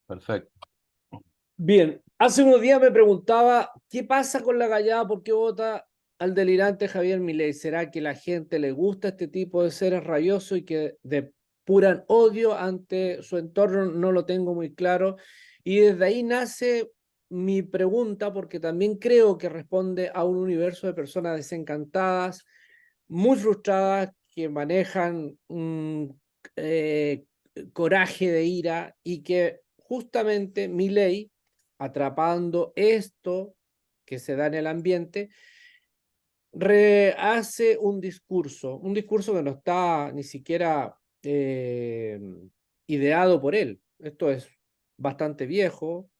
Perfecto. Bien, hace unos días me preguntaba, ¿qué pasa con la gallada? ¿Por qué vota al delirante Javier Milei? ¿Será que la gente le gusta este tipo de seres rabiosos y que depuran odio ante su entorno? No lo tengo muy claro. Y desde ahí nace mi pregunta, porque también creo que responde a un universo de personas desencantadas, muy frustradas, que manejan un eh, coraje de ira y que justamente Milei, atrapando esto que se da en el ambiente, hace un discurso que no está ni siquiera ideado por él. Esto es bastante viejo,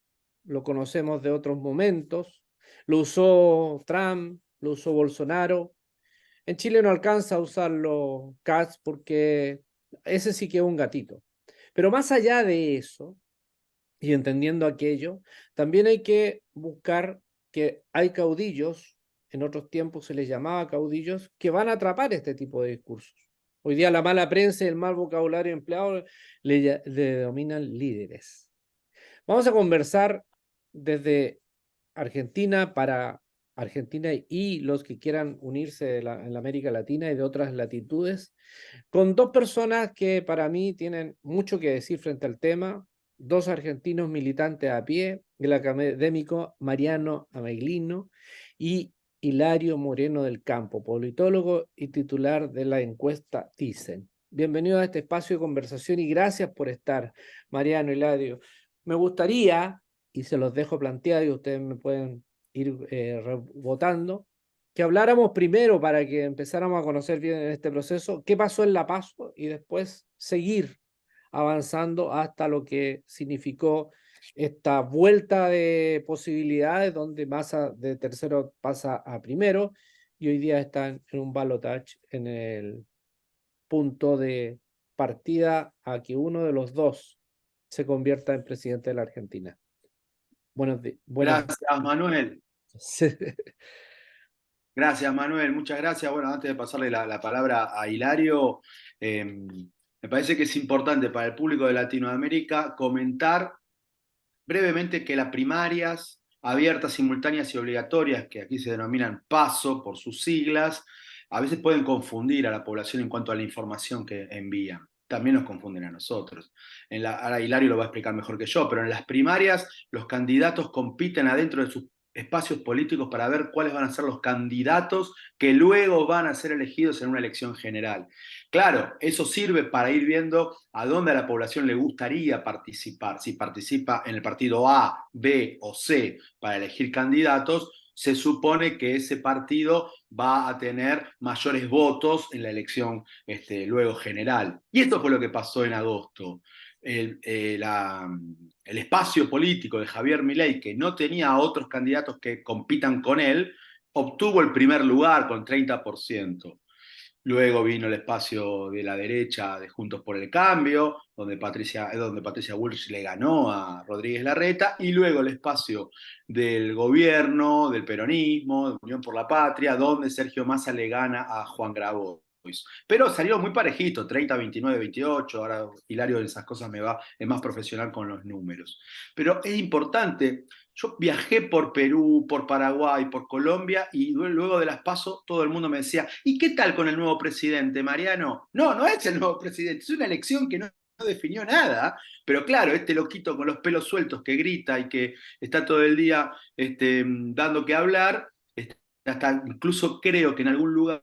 lo conocemos de otros momentos, lo usó Trump, lo usó Bolsonaro. En Chile no alcanza a usarlo Katz porque ese sí que es un gatito. Pero más allá de eso, y entendiendo aquello, también hay que buscar que hay caudillos, en otros tiempos se les llamaba caudillos, que van a atrapar este tipo de discursos. Hoy día la mala prensa y el mal vocabulario empleado le denominan líderes. Vamos a conversar desde Argentina para Argentina y los que quieran unirse en la América Latina y de otras latitudes, con dos personas que para mí tienen mucho que decir frente al tema, dos argentinos militantes a pie, el académico Mariano Ameglino y Hilario Moreno del Campo, politólogo y titular de la encuesta Thyssen. Bienvenido a este espacio de conversación y gracias por estar, Mariano, Hilario. Me gustaría, y se los dejo planteado y ustedes me pueden ir rebotando, que habláramos primero para que empezáramos a conocer bien en este proceso qué pasó en La Paso y después seguir avanzando hasta lo que significó esta vuelta de posibilidades donde Massa de tercero pasa a primero y hoy día están en un balotage en el punto de partida a que uno de los dos se convierta en presidente de la Argentina. Buenas. Gracias, Manuel. Gracias, Manuel. Muchas gracias. Bueno, antes de pasarle la palabra a Hilario, me parece que es importante para el público de Latinoamérica comentar brevemente que las primarias abiertas, simultáneas y obligatorias, que aquí se denominan PASO por sus siglas, a veces pueden confundir a la población en cuanto a la información que envían. También nos confunden a nosotros. Ahora Hilario lo va a explicar mejor que yo, pero en las primarias los candidatos compiten adentro de sus espacios políticos para ver cuáles van a ser los candidatos que luego van a ser elegidos en una elección general. Claro, eso sirve para ir viendo a dónde a la población le gustaría participar. Si participa en el partido A, B o C para elegir candidatos, se supone que ese partido va a tener mayores votos en la elección luego general. Y esto fue lo que pasó en agosto. El espacio político de Javier Milei, que no tenía otros candidatos que compitan con él, obtuvo el primer lugar con 30%. Luego vino el espacio de la derecha de Juntos por el Cambio, donde Patricia Bullrich le ganó a Rodríguez Larreta, y luego el espacio del gobierno, del peronismo, de Unión por la Patria, donde Sergio Massa le gana a Juan Grabois. Pero salió muy parejito, 30, 29, 28, ahora Hilario de esas cosas es más profesional con los números. Pero es importante, yo viajé por Perú, por Paraguay, por Colombia y luego de las PASO todo el mundo me decía, ¿y qué tal con el nuevo presidente, Mariano? No, no es el nuevo presidente, es una elección que no definió nada, pero claro, este loquito con los pelos sueltos que grita y que está todo el día dando que hablar, hasta incluso creo que en algún lugar,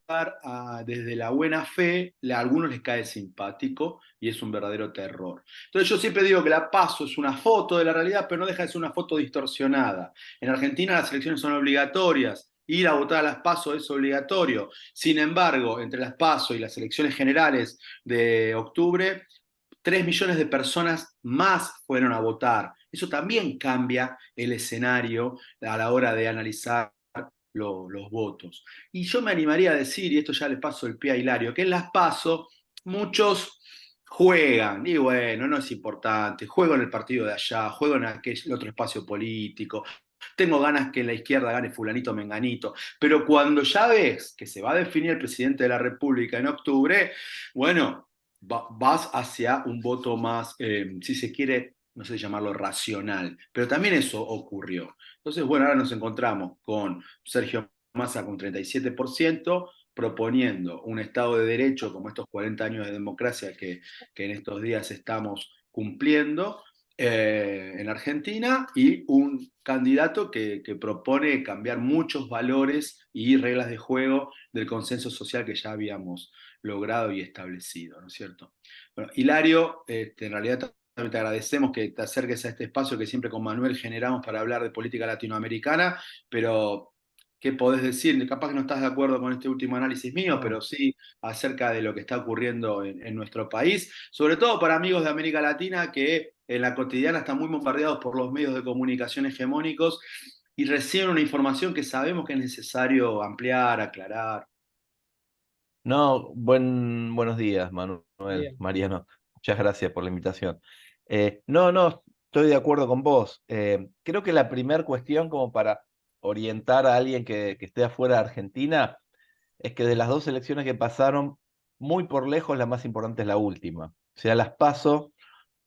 desde la buena fe, a algunos les cae simpático y es un verdadero terror. Entonces yo siempre digo que la PASO es una foto de la realidad, pero no deja de ser una foto distorsionada. En Argentina las elecciones son obligatorias, ir a votar a las PASO es obligatorio. Sin embargo, entre las PASO y las elecciones generales de octubre, 3 millones de personas más fueron a votar. Eso también cambia el escenario a la hora de analizar los votos. Y yo me animaría a decir, y esto ya le paso el pie a Hilario, que en las PASO muchos juegan, y bueno, no es importante, juego en el partido de allá, juego en aquel otro espacio político, tengo ganas que en la izquierda gane fulanito menganito, pero cuando ya ves que se va a definir el presidente de la República en octubre, bueno, vas hacia un voto más, si se quiere, no sé llamarlo racional, pero también eso ocurrió. Entonces, bueno, ahora nos encontramos con Sergio Massa con 37%, proponiendo un Estado de Derecho como estos 40 años de democracia que en estos días estamos cumpliendo en Argentina, y un candidato que propone cambiar muchos valores y reglas de juego del consenso social que ya habíamos logrado y establecido, ¿no es cierto? Bueno, Hilario, en realidad también te agradecemos que te acerques a este espacio que siempre con Manuel generamos para hablar de política latinoamericana, pero ¿qué podés decir? Capaz que no estás de acuerdo con este último análisis mío, No, pero sí acerca de lo que está ocurriendo en nuestro país, sobre todo para amigos de América Latina que en la cotidiana están muy bombardeados por los medios de comunicación hegemónicos y reciben una información que sabemos que es necesario ampliar, aclarar. No, buenos días, Manuel, bien. Mariano. Muchas gracias por la invitación. No, estoy de acuerdo con vos. Creo que la primera cuestión como para orientar a alguien que esté afuera de Argentina es que de las dos elecciones que pasaron, muy por lejos la más importante es la última. O sea, las PASO,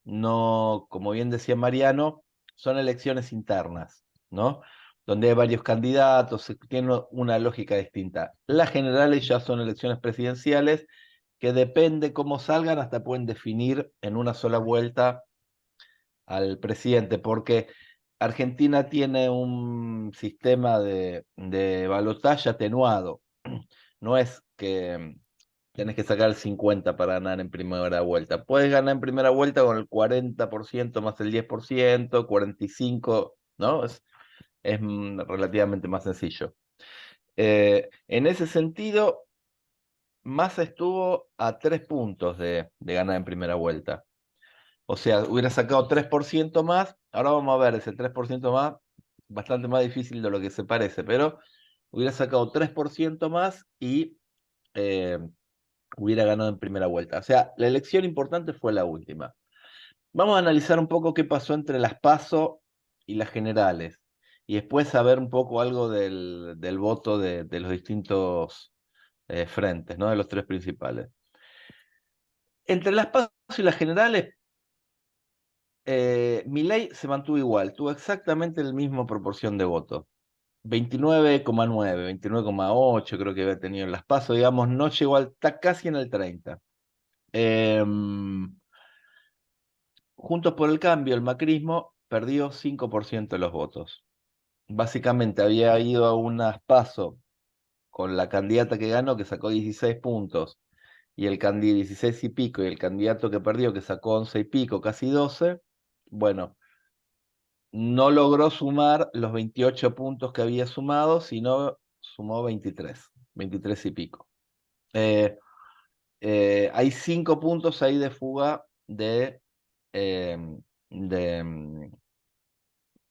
no, como bien decía Mariano, son elecciones internas, ¿no? Donde hay varios candidatos, tiene una lógica distinta. Las generales ya son elecciones presidenciales que depende cómo salgan, hasta pueden definir en una sola vuelta al presidente, porque Argentina tiene un sistema de balotaje atenuado. No es que tenés que sacar el 50 para ganar en primera vuelta. Puedes ganar en primera vuelta con el 40% más el 10%, 45%, ¿no? Es relativamente más sencillo. En ese sentido, Massa estuvo a 3 puntos de ganar en primera vuelta. O sea, hubiera sacado 3% más. Ahora vamos a ver, ese 3% más, bastante más difícil de lo que se parece, pero hubiera sacado 3% más y eh, hubiera ganado en primera vuelta. O sea, la elección importante fue la última. Vamos a analizar un poco qué pasó entre las PASO y las generales. Y después saber un poco algo del voto de los distintos frentes, ¿no? De los tres principales. Entre las PASO y las generales, Milei se mantuvo igual, tuvo exactamente la misma proporción de votos. 29,9, 29,8 creo que había tenido en las PASO, digamos, no llegó está casi en el 30. Juntos por el Cambio, el macrismo, perdió 5% de los votos. Básicamente había ido a unas PASO con la candidata que ganó, que sacó 16 puntos, y el candidato 16 y pico, y el candidato que perdió, que sacó 11 y pico, casi 12. Bueno, no logró sumar los 28 puntos que había sumado, sino sumó 23 y pico. Hay 5 puntos ahí de fuga eh, de,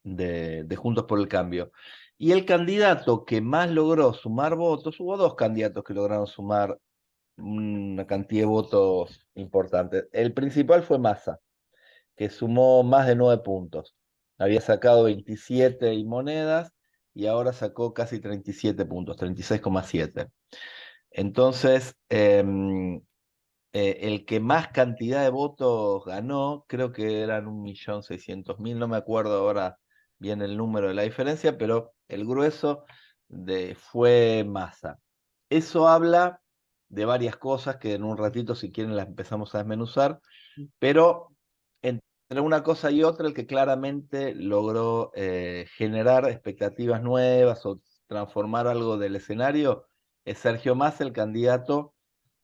de Juntos por el Cambio. Y el candidato que más logró sumar votos, hubo dos candidatos que lograron sumar una cantidad de votos importante. El principal fue Massa, que sumó más de 9 puntos. Había sacado 27 y monedas y ahora sacó casi 37 puntos, 36,7. Entonces, el que más cantidad de votos ganó, creo que eran 1.600.000, no me acuerdo ahora bien el número de la diferencia, pero el grueso fue Massa. Eso habla de varias cosas que en un ratito, si quieren, las empezamos a desmenuzar, pero entre una cosa y otra, el que claramente logró generar expectativas nuevas o transformar algo del escenario es Sergio Massa, el candidato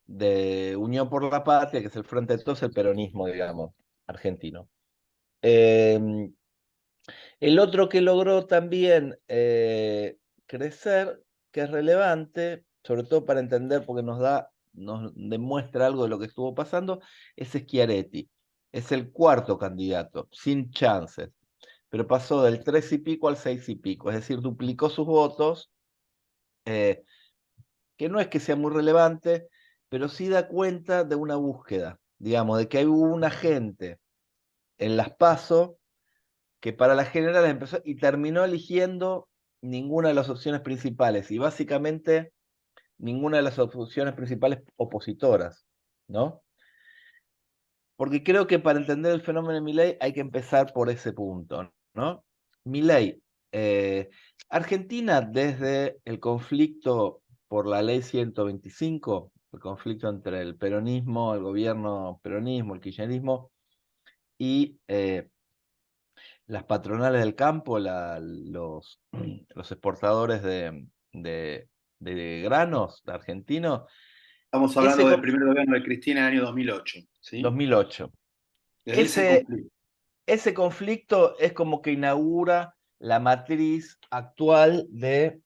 de Unión por la Patria, que es el frente de todos, el peronismo, digamos, argentino. El otro que logró también crecer, que es relevante, sobre todo para entender, porque nos demuestra algo de lo que estuvo pasando, es Schiaretti. Es el cuarto candidato, sin chances, pero pasó del 3 y pico al 6 y pico, es decir, duplicó sus votos, eh, que no es que sea muy relevante, pero sí da cuenta de una búsqueda, digamos, de que hubo una gente en las PASO que para las generales empezó y terminó eligiendo ninguna de las opciones principales, y básicamente ninguna de las opciones principales opositoras, ¿no? porque creo que para entender el fenómeno de Milei hay que empezar por ese punto, ¿no? Milei, Argentina desde el conflicto por la ley 125, el conflicto entre el peronismo, el gobierno peronismo, el kirchnerismo y las patronales del campo, los exportadores de granos argentinos, Estamos ese hablando del primer gobierno de Cristina en el año 2008, ¿sí? 2008. Desde ese Ese, conflicto. ese conflicto es como que inaugura la matriz actual de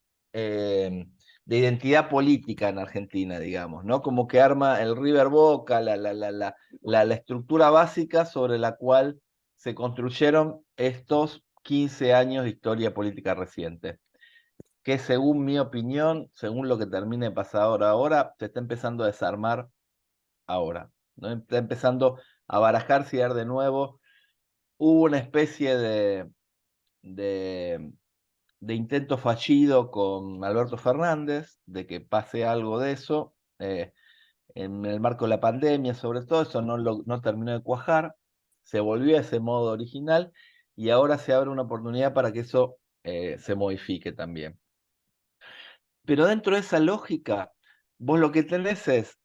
identidad política en Argentina, digamos, ¿no? Como que arma el River Boca, la estructura básica sobre la cual se construyeron estos 15 años de historia política reciente, que según mi opinión, según lo que termine de pasar ahora, se está empezando a desarmar ahora, ¿no? Está empezando a barajarse y a dar de nuevo. Hubo una especie de, de intento fallido con Alberto Fernández, de que pase algo de eso, en el marco de la pandemia, sobre todo, eso no terminó de cuajar, se volvió a ese modo original y ahora se abre una oportunidad para que eso se modifique también. Pero dentro de esa lógica, vos lo que tenés es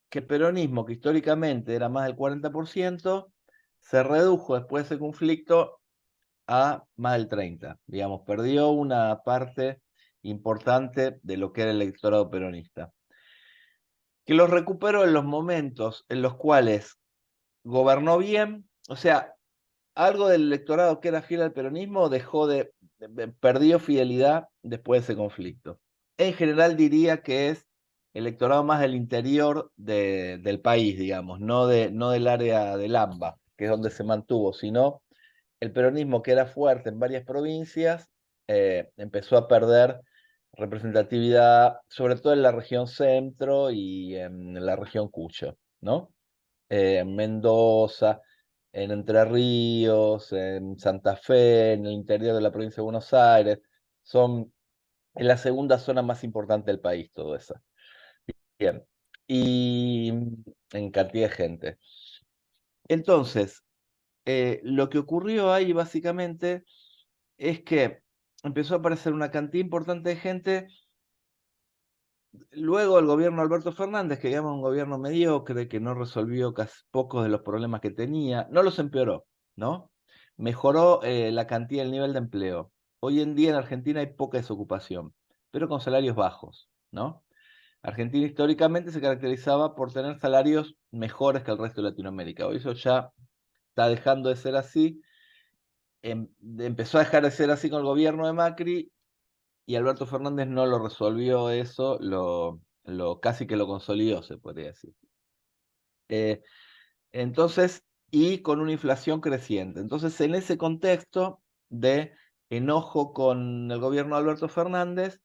que el peronismo, que históricamente era más del 40%, se redujo después de ese conflicto a más del 30%. Digamos, perdió una parte importante de lo que era el electorado peronista. Que lo recuperó en los momentos en los cuales gobernó bien, o sea, algo del electorado que era fiel al peronismo perdió fidelidad después de ese conflicto. En general diría que es electorado más del interior del país, digamos, no del área del AMBA, que es donde se mantuvo, sino el peronismo, que era fuerte en varias provincias, empezó a perder representatividad, sobre todo en la región centro y en la región Cuyo, ¿no? En Mendoza, en Entre Ríos, en Santa Fe, en el interior de la provincia de Buenos Aires, son en la segunda zona más importante del país, todo eso. Bien, y en cantidad de gente. Entonces, lo que ocurrió ahí básicamente es que empezó a aparecer una cantidad importante de gente. Luego el gobierno de Alberto Fernández, que digamos un gobierno mediocre, que no resolvió casi pocos de los problemas que tenía, no los empeoró, ¿no? Mejoró la cantidad, el nivel de empleo. Hoy en día en Argentina hay poca desocupación, pero con salarios bajos, ¿no? Argentina históricamente se caracterizaba por tener salarios mejores que el resto de Latinoamérica. Hoy eso ya está dejando de ser así. Empezó a dejar de ser así con el gobierno de Macri y Alberto Fernández no lo resolvió eso, casi que lo consolidó, se podría decir. Eh, entonces, y con una inflación creciente. Entonces, en ese contexto de enojo con el gobierno de Alberto Fernández,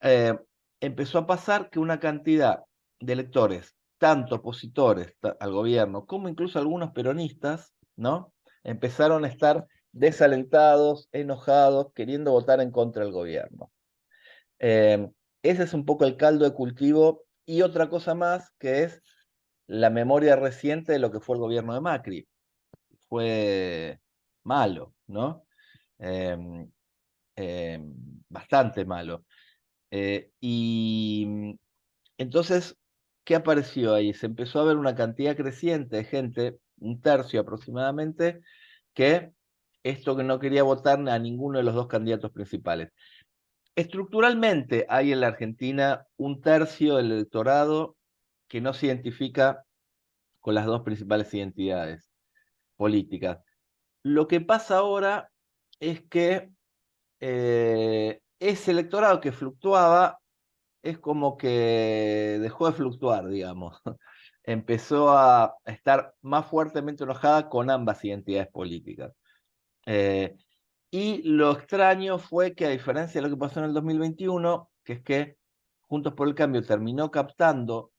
eh, empezó a pasar que una cantidad de electores, tanto opositores al gobierno como incluso algunos peronistas, ¿no? Empezaron a estar desalentados, enojados, queriendo votar en contra del gobierno. Ese es un poco el caldo de cultivo y otra cosa más que es la memoria reciente de lo que fue el gobierno de Macri. Fue malo, ¿no? Em, Bastante malo. Y entonces, ¿qué apareció ahí? Se empezó a ver una cantidad creciente de gente, un tercio aproximadamente, que esto que no quería votar a ninguno de los dos candidatos principales. Estructuralmente hay en la Argentina un tercio del electorado que no se identifica con las dos principales identidades políticas. Lo que pasa ahora es que ese electorado que fluctuaba es como que dejó de fluctuar, digamos. Empezó a estar más fuertemente enojada con ambas identidades políticas. Eh, y lo extraño fue que, a diferencia de lo que pasó en el 2021, que es que Juntos por el Cambio terminó captando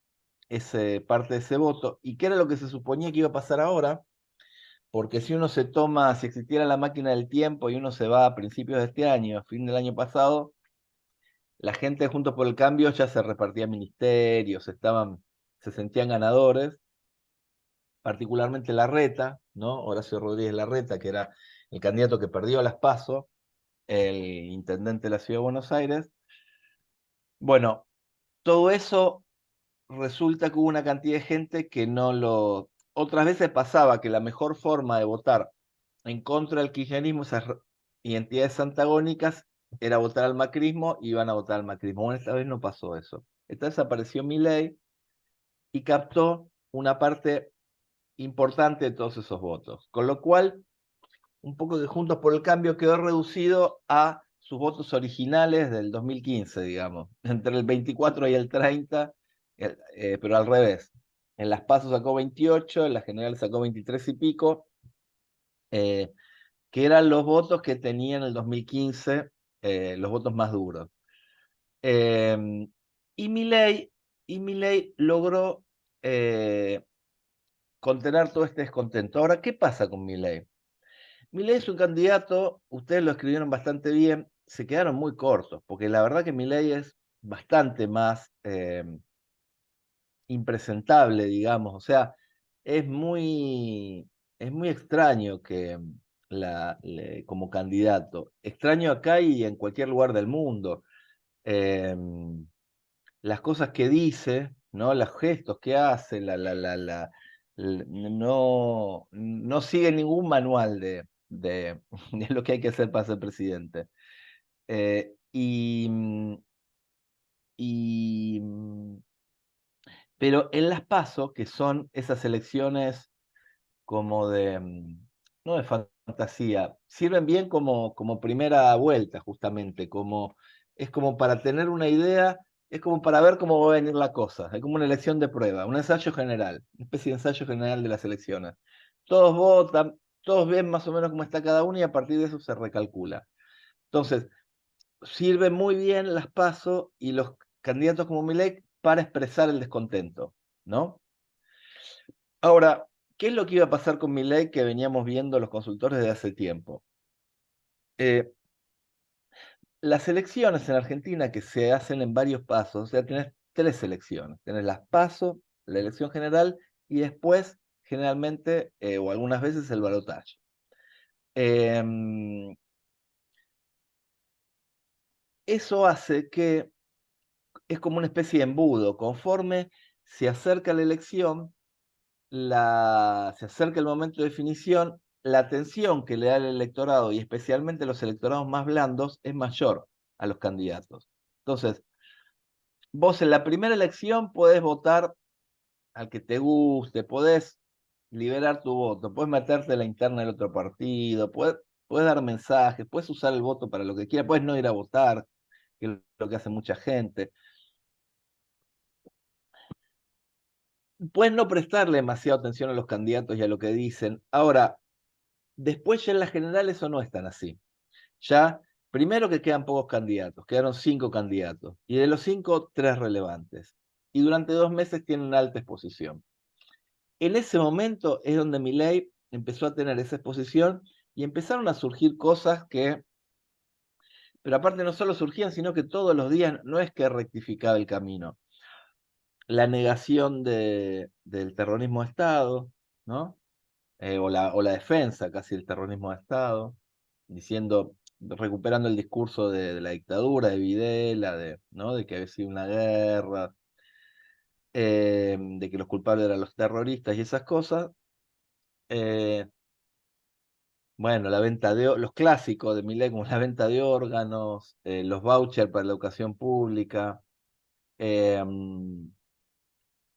parte de ese voto, y que era lo que se suponía que iba a pasar ahora, porque si uno se toma, si existiera la máquina del tiempo y uno se va a principios de este año, a fin del año pasado, la gente de Juntos por el Cambio ya se repartía ministerios, se sentían ganadores, particularmente Larreta, ¿no? Horacio Rodríguez Larreta, que era el candidato que perdió las PASO, el intendente de la Ciudad de Buenos Aires. Bueno, todo eso resulta que hubo una cantidad de gente que no lo... Otras veces pasaba que la mejor forma de votar en contra del kirchnerismo, esas identidades antagónicas, era votar al macrismo y iban a votar al macrismo. Bueno, esta vez no pasó eso. Esta vez apareció Milei y captó una parte importante de todos esos votos. Con lo cual, un poco de Juntos por el Cambio quedó reducido a sus votos originales del 2015, digamos, entre el 24 y el 30, pero al revés. En las PASO sacó 28, en las generales sacó 23 y pico, que eran los votos que tenía en el 2015, los votos más duros. Y Milei logró contener todo este descontento. Ahora, ¿qué pasa con Milei? Milei es un candidato, ustedes lo escribieron bastante bien, se quedaron muy cortos, porque la verdad que Milei es bastante más impresentable, digamos, o sea, es muy, es muy extraño que como candidato, extraño acá y en cualquier lugar del mundo. Las cosas que dice, ¿no? Los gestos que hace, no sigue ningún manual de lo que hay que hacer para ser presidente. Eh, y, mm, y, mm, pero en las PASO, que son esas elecciones como no de fantasía, sirven bien como primera vuelta, justamente, es como para tener una idea, es como para ver cómo va a venir la cosa, es como una elección de prueba, un ensayo general, una especie de ensayo general de las elecciones. Todos votan, todos ven más o menos cómo está cada uno y a partir de eso se recalcula. Entonces, sirven muy bien las PASO y los candidatos como Milei para expresar el descontento, ¿no? Ahora, ¿qué es lo que iba a pasar con Milei que veníamos viendo los consultores de hace tiempo? Las elecciones en Argentina que se hacen en varios pasos, o sea, tenés tres elecciones. Tenés las PASO, la elección general y después, generalmente, o algunas veces, el balotaje. Eso hace que es como una especie de embudo. Conforme se acerca la elección, se acerca el momento de definición, la atención que le da el electorado y especialmente los electorados más blandos es mayor a los candidatos. Entonces, vos en la primera elección podés votar al que te guste, podés liberar tu voto, podés meterte en la interna del otro partido, podés dar mensajes, podés usar el voto para lo que quieras, podés no ir a votar, que es lo que hace mucha gente. Puedes no prestarle demasiada atención a los candidatos y a lo que dicen. Ahora, después ya en las generales eso no es tan así. Ya, primero que quedan pocos candidatos, quedaron 5 candidatos, y de los 5, 3 relevantes. Y durante 2 meses tienen alta exposición. En ese momento es donde Milei empezó a tener esa exposición y empezaron a surgir cosas pero aparte no solo surgían, sino que todos los días no es que rectificaba el camino. La negación del terrorismo de Estado, ¿no? O la defensa casi del terrorismo de Estado, diciendo, recuperando el discurso de la dictadura, de Videla, ¿no? De que había sido una guerra, de que los culpables eran los terroristas y esas cosas. Eh, bueno, los clásicos de Milei, como la venta de órganos, los vouchers para la educación pública.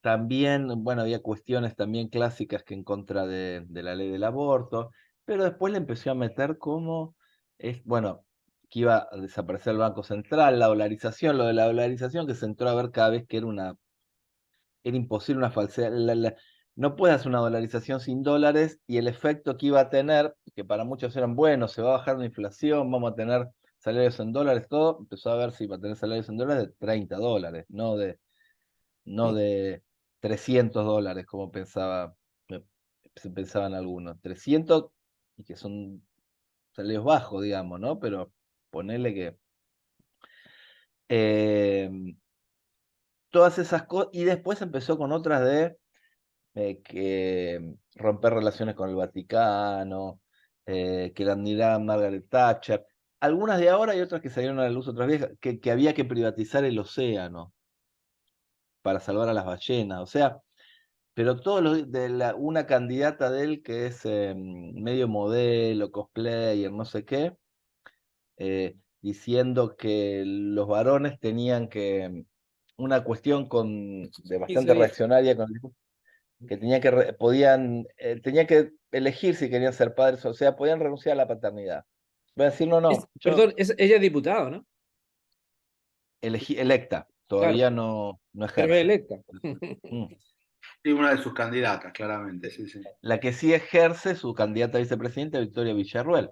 También, bueno, había cuestiones también clásicas que en contra de la ley del aborto, pero después le empezó a meter bueno, que iba a desaparecer el Banco Central, la dolarización, lo de la dolarización que se entró a ver cada vez que era imposible una falsedad. No puedes hacer una dolarización sin dólares y el efecto que iba a tener, que para muchos eran buenos, se va a bajar la inflación, vamos a tener salarios en dólares, todo, empezó a ver si iba a tener salarios en dólares de $30, no de $300, como se pensaban algunos. 300, y que son salarios bajos, digamos, ¿no? Pero ponerle que... todas esas cosas, y después empezó con otras que romper relaciones con el Vaticano, que la admiraba Margaret Thatcher. Algunas de ahora y otras que salieron a la luz, otras viejas, que había que privatizar el océano para salvar a las ballenas. O sea, pero todo lo de una candidata de él que es medio modelo, cosplayer, no sé qué, diciendo que los varones tenían que, una cuestión de Sí, se bastante oye, reaccionaria, que tenía que elegir si querían ser padres, o sea, podían renunciar a la paternidad. Voy a decir, no, no, yo perdón, ella es diputada, ¿no? elegí electa, Claro, todavía no pero es ejerce. electa. Mm. Sí, una de sus candidatas, claramente, sí, sí. La que sí ejerce, su candidata a vicepresidenta, Victoria Villarruel.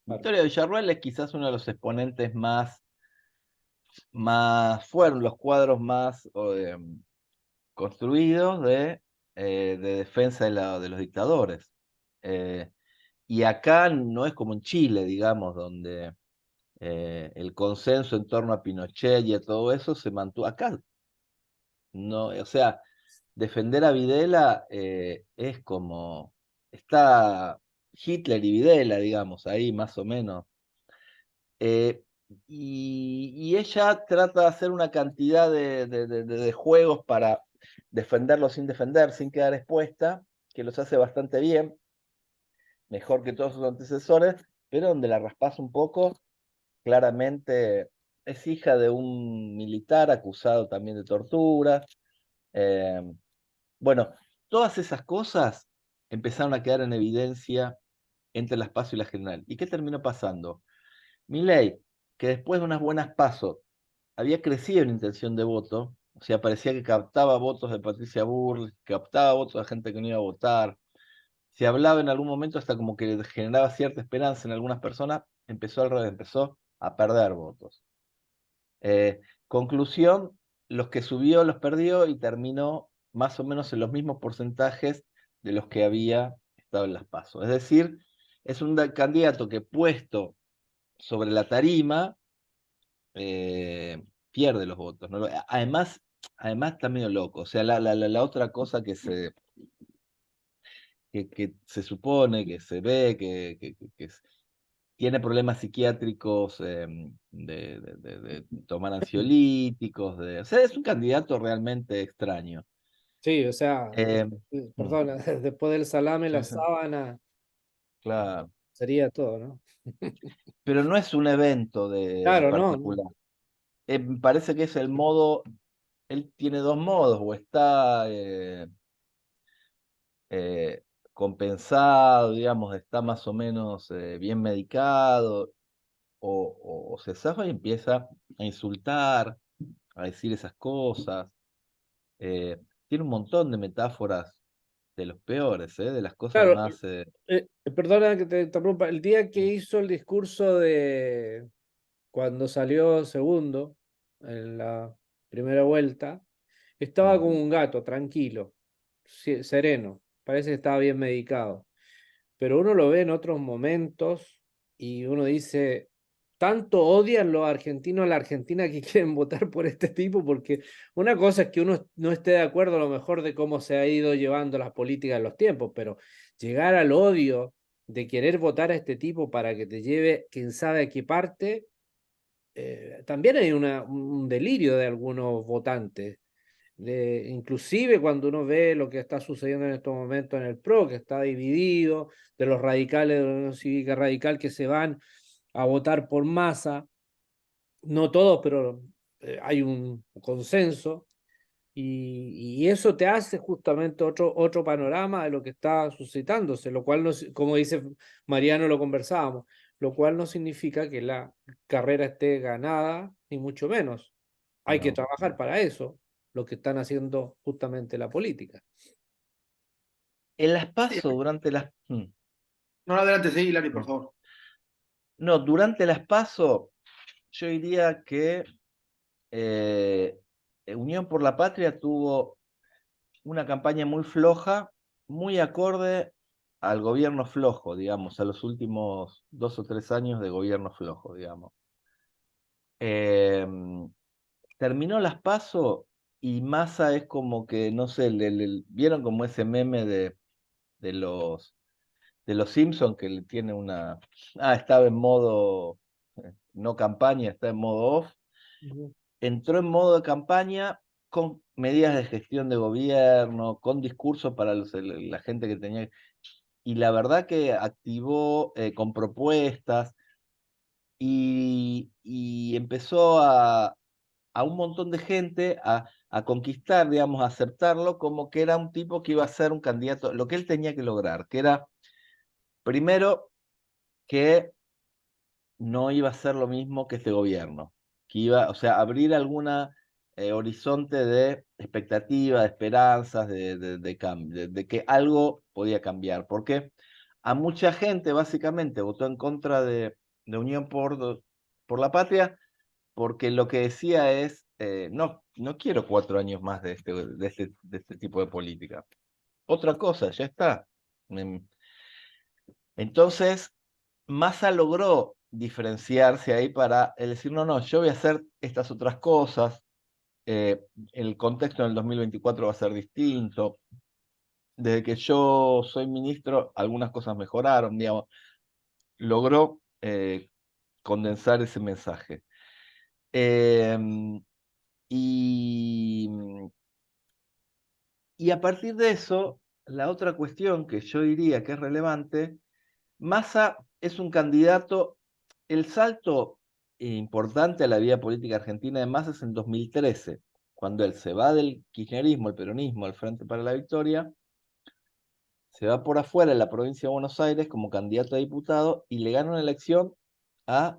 Claro. Victoria Villarruel es quizás uno de los exponentes fueron los cuadros más construidos de defensa de los dictadores. Eh, y acá no es como en Chile, digamos, donde el consenso en torno a Pinochet y a todo eso se mantuvo. Acá, no, o sea, defender a Videla es como, está Hitler y Videla, digamos, ahí más o menos. Eh, y ella trata de hacer una cantidad de juegos para defenderlo sin defender, sin quedar expuesta, que los hace bastante bien, mejor que todos sus antecesores, pero donde la raspas un poco, claramente es hija de un militar acusado también de tortura. eh, bueno, todas esas cosas empezaron a quedar en evidencia entre las PASO y la general. ¿Y qué terminó pasando? Milei, que después de unas buenas pasos había crecido en intención de voto, o sea, parecía que captaba votos de Patricia Bullrich, captaba votos de gente que no iba a votar, se hablaba en algún momento hasta como que generaba cierta esperanza en algunas personas, empezó al revés, empezó a perder votos. Conclusión, los que subió los perdió y terminó más o menos en los mismos porcentajes de los que había estado en las PASO. Es decir, es un candidato que puesto sobre la tarima pierde los votos, ¿no? Además está medio loco. O sea, la otra cosa que se supone, que se ve, tiene problemas psiquiátricos, de tomar ansiolíticos, o sea, es un candidato realmente extraño. Sí, o sea, Eh, mm, perdona, después del salame, sí, la sí, sábana, claro. sería todo, ¿no? Pero no es un evento Claro, no, no. particular. Me parece que es el modo, él tiene dos modos, o está eh, compensado, digamos, está más o menos bien medicado, o se zafa y empieza a insultar, a decir esas cosas. Eh, Tiene un montón de metáforas de los peores, de las cosas Claro, más... perdona que te interrumpa, el día que hizo el discurso de cuando salió segundo en la primera vuelta, estaba como un gato, tranquilo, sereno, parece que estaba bien medicado. Pero uno lo ve en otros momentos y uno dice, tanto odian los argentinos a la Argentina que quieren votar por este tipo, porque una cosa es que uno no esté de acuerdo a lo mejor de cómo se ha ido llevando las políticas en los tiempos, pero llegar al odio de querer votar a este tipo para que te lleve quién sabe a qué parte, también hay un delirio de algunos votantes. Inclusive cuando uno ve lo que está sucediendo en estos momentos en el PRO, que está dividido, de los radicales de la Unión Cívica Radical que se van a votar por masa, no todos, pero hay un consenso, y eso te hace justamente otro panorama de lo que está suscitándose, lo cual, no, como dice Mariano, lo conversábamos, lo cual no significa que la carrera esté ganada, ni mucho menos. Hay que no. trabajar para eso, lo que están haciendo justamente la política. En las Sí. PASO, No, adelante, sí, Lari, por favor. no, durante las PASO, yo diría que eh, Unión por la Patria tuvo una campaña muy floja, muy acorde al gobierno flojo, digamos, a los últimos 2 o 3 años de gobierno flojo, digamos. Terminó las PASO y Massa es como que, no sé, ¿vieron como ese meme de los Simpsons que le tiene una... Ah, estaba en modo, no campaña, está en modo off. Ujú. Entró en modo de campaña con medidas de gestión de gobierno, con discursos para la gente que tenía... Y la verdad que activó con propuestas y empezó a un montón de gente a conquistar, digamos, a aceptarlo como que era un tipo que iba a ser un candidato, lo que él tenía que lograr, que era, primero, que no iba a ser lo mismo que este gobierno, que iba, o sea, abrir alguna horizonte de expectativa, de esperanzas, de que algo podía cambiar, porque a mucha gente básicamente votó en contra de Unión por la Patria, porque lo que decía es, no, no quiero 4 años más de este tipo de política. Otra cosa, ya está. Entonces, Massa logró diferenciarse ahí para el decir, no, no, yo voy a hacer estas otras cosas, eh, el contexto en el 2024 va a ser distinto, desde que yo soy ministro, algunas cosas mejoraron, digamos, logró condensar ese mensaje. Em, y, y a partir de eso, la otra cuestión que yo diría que es relevante, Massa es un candidato, el salto importante a la vida política argentina de Massa es en 2013, cuando él se va del kirchnerismo, el peronismo, al Frente para la Victoria, se va por afuera en la provincia de Buenos Aires como candidato a diputado y le gana una elección a,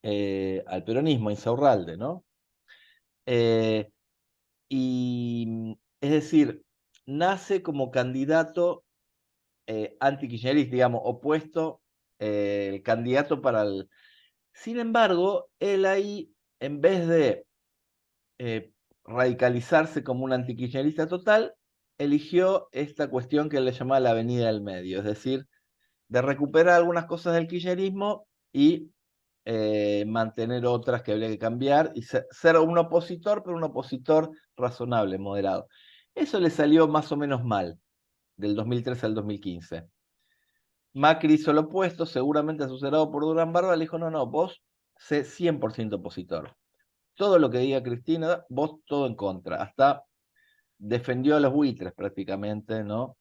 al peronismo, a Insaurralde, ¿no? Eh, es decir, nace como candidato anti-kirchnerista, digamos, opuesto, el candidato para el... Sin embargo, él ahí, en vez de radicalizarse como un antikirchnerista total, eligió esta cuestión que él le llamaba la avenida del medio, es decir, de recuperar algunas cosas del kirchnerismo y mantener otras que habría que cambiar y ser un opositor, pero un opositor razonable, moderado. Eso le salió más o menos mal, del 2013 al 2015. Macri hizo lo opuesto, seguramente asesorado por Durán Barba, le dijo, no, no, vos sé 100% opositor. Todo lo que diga Cristina, vos todo en contra. Hasta defendió a los buitres prácticamente, ¿no?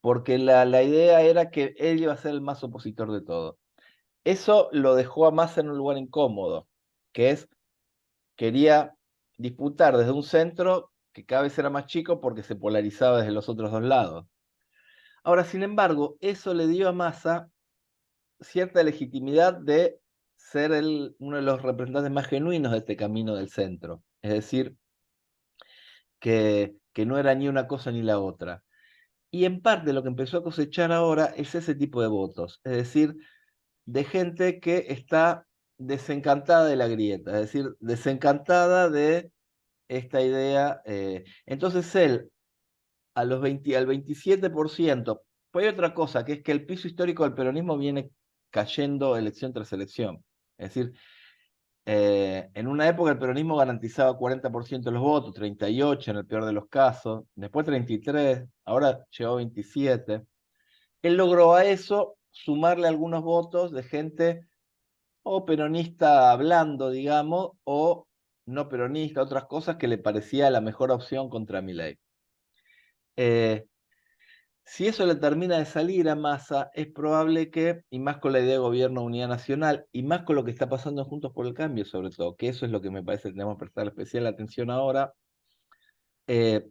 Porque la idea era que él iba a ser el más opositor de todo. Eso lo dejó a Massa en un lugar incómodo, que es, quería disputar desde un centro que cada vez era más chico porque se polarizaba desde los otros dos lados. Ahora, sin embargo, eso le dio a Massa cierta legitimidad de ser uno de los representantes más genuinos de este camino del centro. Es decir, que no era ni una cosa ni la otra. Y en parte lo que empezó a cosechar ahora es ese tipo de votos, es decir, de gente que está desencantada de la grieta, es decir, desencantada de esta idea. Entonces él, al 27%, pues hay otra cosa, que es que el piso histórico del peronismo viene cayendo elección tras elección. Es decir, en una época el peronismo garantizaba 40% de los votos, 38 en el peor de los casos, después 33, ahora llegó a 27. Él logró a eso sumarle algunos votos de gente o peronista hablando, digamos, o no peronista, otras cosas que le parecía la mejor opción contra Milei. Eh, si eso le termina de salir a Massa, es probable que, y más con la idea de gobierno de unidad nacional, y más con lo que está pasando en Juntos por el Cambio, sobre todo, que eso es lo que me parece que tenemos que prestar especial atención ahora, eh,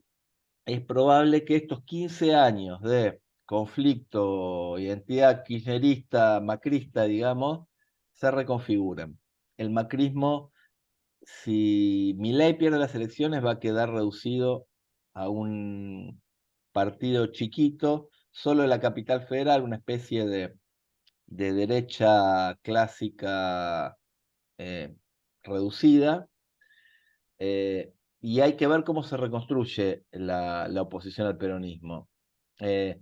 es probable que estos 15 años de conflicto, identidad kirchnerista, macrista, digamos, se reconfiguren. El macrismo, si Milei pierde las elecciones, va a quedar reducido a un partido chiquito, solo en la capital federal, una especie de derecha clásica eh, reducida, y hay que ver cómo se reconstruye la oposición al peronismo. Eh,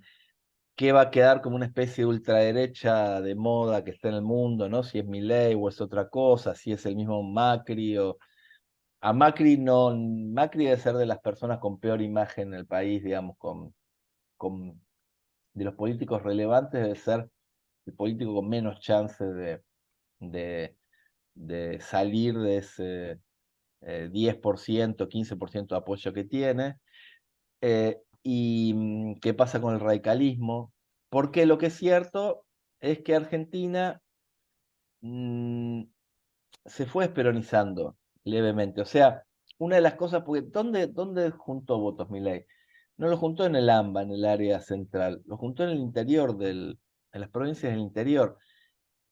¿Qué va a quedar como una especie de ultraderecha de moda que está en el mundo, ¿no? Si es Milei o es otra cosa, si es el mismo Macri A Macri no, Macri debe ser de las personas con peor imagen en el país, digamos, con de los políticos relevantes, debe ser el político con menos chance de, de salir de ese 10%, 15% de apoyo que tiene. ¿Qué pasa con el radicalismo? Porque lo que es cierto es que Argentina mm, se fue esperonizando levemente. O sea, una de las cosas, porque ¿dónde juntó votos Milei? No lo juntó en el AMBA, en el área central, lo juntó en el interior en las provincias del interior.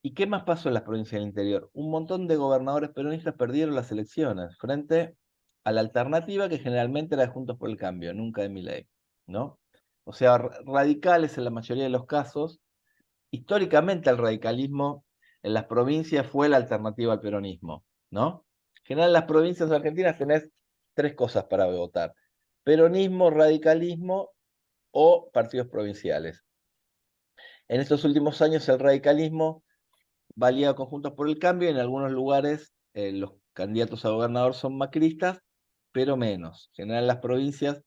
¿Y qué más pasó en las provincias del interior? Un montón de gobernadores peronistas perdieron las elecciones frente a la alternativa que generalmente era de Juntos por el Cambio, nunca de Milei, ¿no? O sea, radicales en la mayoría de los casos. Históricamente el radicalismo en las provincias fue la alternativa al peronismo, ¿no? En general en las provincias argentinas tenés tres cosas para votar: peronismo, radicalismo o partidos provinciales. En estos últimos años el radicalismo va aliado con Juntos por el Cambio, y en algunos lugares los candidatos a gobernador son macristas, pero menos. En general en las provincias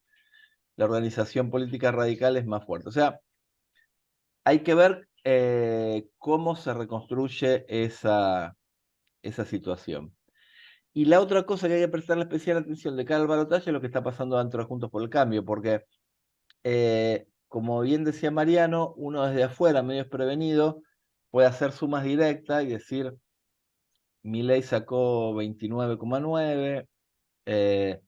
la organización política radical es más fuerte. O sea, hay que ver cómo se reconstruye esa situación. Y la otra cosa que hay que prestarle especial atención de cara al balotaje es lo que está pasando dentro de Juntos por el Cambio, porque, como bien decía Mariano, uno desde afuera, medio desprevenido, puede hacer sumas directas y decir, Milei sacó 29,9, eh,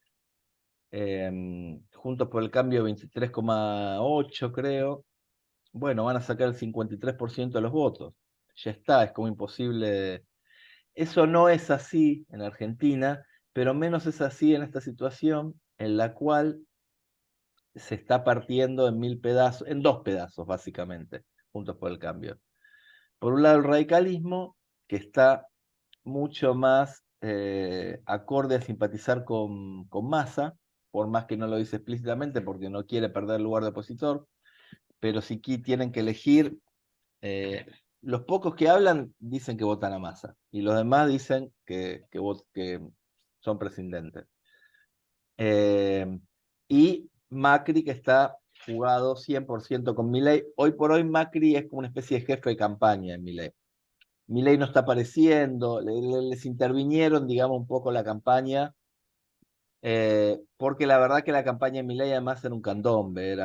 Juntos por el Cambio 23,8, creo. Bueno, van a sacar el 53% de los votos. Ya está, es como imposible. Eso no es así en Argentina, pero menos es así en esta situación en la cual se está partiendo en 1000 pedazos, en dos pedazos básicamente, Juntos por el Cambio. Por un lado el radicalismo, que está mucho más acorde a simpatizar con Massa, por más que no lo dice explícitamente porque no quiere perder el lugar de opositor, pero si tienen que elegir, eh, los pocos que hablan dicen que votan a Massa y los demás dicen que son presidentes. Y Macri, que está jugado 100% con Milei. Hoy por hoy Macri es como una especie de jefe de campaña en Milei. Milei no está apareciendo, les intervinieron, digamos, un poco la campaña, porque la verdad que la campaña de Milei además era un candombe,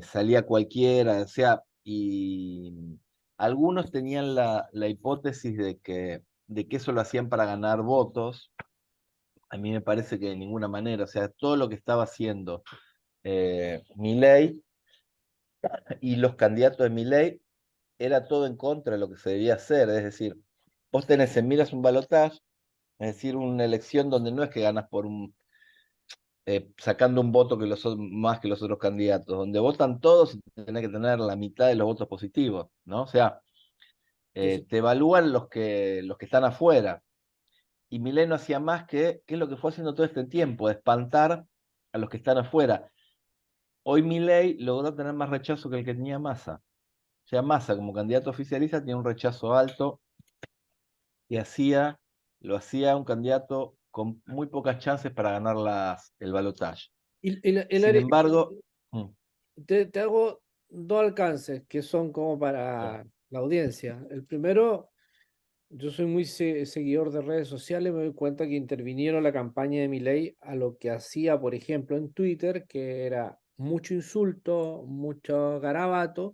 salía cualquiera, o sea, y algunos tenían la hipótesis de que eso lo hacían para ganar votos. A mí me parece que de ninguna manera, o sea, todo lo que estaba haciendo Milei y los candidatos de Milei era todo en contra de lo que se debía hacer. Es decir, vos tenés en miras un balotaje, es decir, una elección donde no es que ganas sacando un voto más que los otros candidatos, donde votan todos y tenés que tener la mitad de los votos positivos, ¿no? O sea, Sí, sí. te evalúan los que están afuera. Y Milei no hacía más que es lo que fue haciendo todo este tiempo, espantar a los que están afuera. Hoy Milei logró tener más rechazo que el que tenía Massa. O sea, Massa como candidato oficialista tenía un rechazo alto y lo hacía un candidato con muy pocas chances para ganar el balotaje. Sin Ari, embargo, mm, te hago dos alcances que son como sí, para la audiencia. El primero, yo soy muy seguidor de redes sociales, me doy cuenta que intervinieron la campaña de Milei a lo que hacía, por ejemplo, en Twitter, que era mucho insulto, mucho garabato,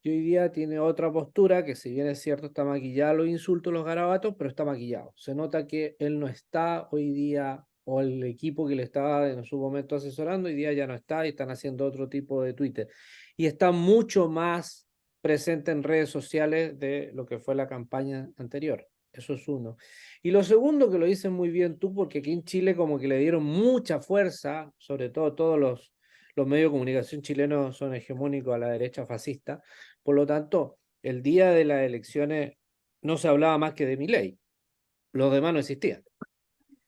y hoy día tiene otra postura, que si bien es cierto está maquillado los insultos, los garabatos, pero está maquillado. Se nota que él no está hoy día, o el equipo que le estaba en su momento asesorando, hoy día ya no está y están haciendo otro tipo de Twitter. Y está mucho más presente en redes sociales de lo que fue la campaña anterior. Eso es uno. Y lo segundo, que lo dices muy bien tú, porque aquí en Chile como que le dieron mucha fuerza, sobre todo todos los medios de comunicación chilenos son hegemónicos a la derecha fascista. Por lo tanto, el día de las elecciones no se hablaba más que de Milei. Los demás no existían.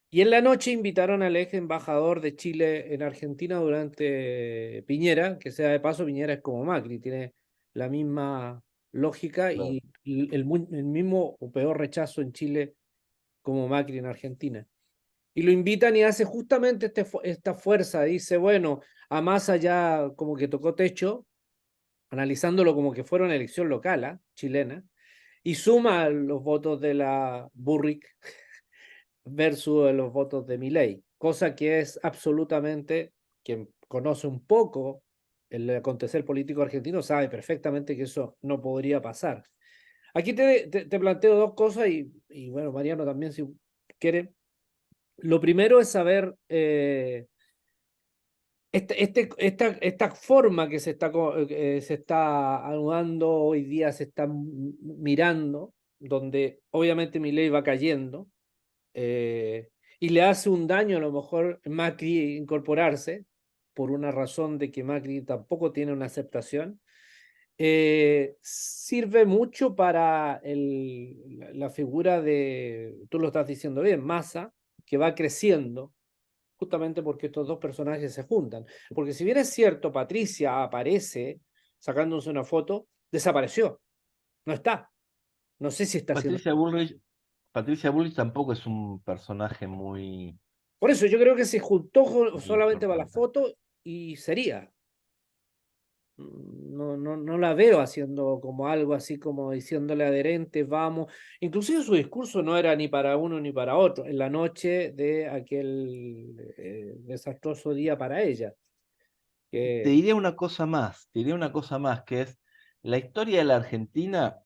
Y en la noche invitaron al ex embajador de Chile en Argentina durante Piñera, que sea de paso, Piñera es como Macri, tiene la misma lógica claro. y el mismo o peor rechazo en Chile como Macri en Argentina. Y lo invitan y hace justamente esta fuerza. Dice, bueno, a Massa ya como que tocó techo, analizándolo como que fuera una elección local, chilena, y suma los votos de la Burrick versus los votos de Milei, cosa que es absolutamente, quien conoce un poco el acontecer político argentino sabe perfectamente que eso no podría pasar. Aquí te planteo dos cosas y bueno, Mariano también si quiere. Lo primero es saber esta forma que se está anudando hoy día, se está mirando, donde obviamente Milei va cayendo, y le hace un daño a lo mejor Macri incorporarse, por una razón de que Macri tampoco tiene una aceptación, sirve mucho para la figura de, tú lo estás diciendo bien, Massa, que va creciendo justamente porque estos dos personajes se juntan. Porque si bien es cierto, Patricia aparece sacándose una foto, desapareció, no está. No sé si está haciendo. Patricia Bullrich, Patricia Bullrich tampoco es un personaje muy, Por eso yo creo que se juntó muy solamente para la importante. foto y sería. No la veo haciendo como algo así como diciéndole adherentes, vamos. Inclusive su discurso no era ni para uno ni para otro, en la noche de aquel desastroso día para ella. Te Que diría una cosa más, te diría una cosa más, que es la historia de la Argentina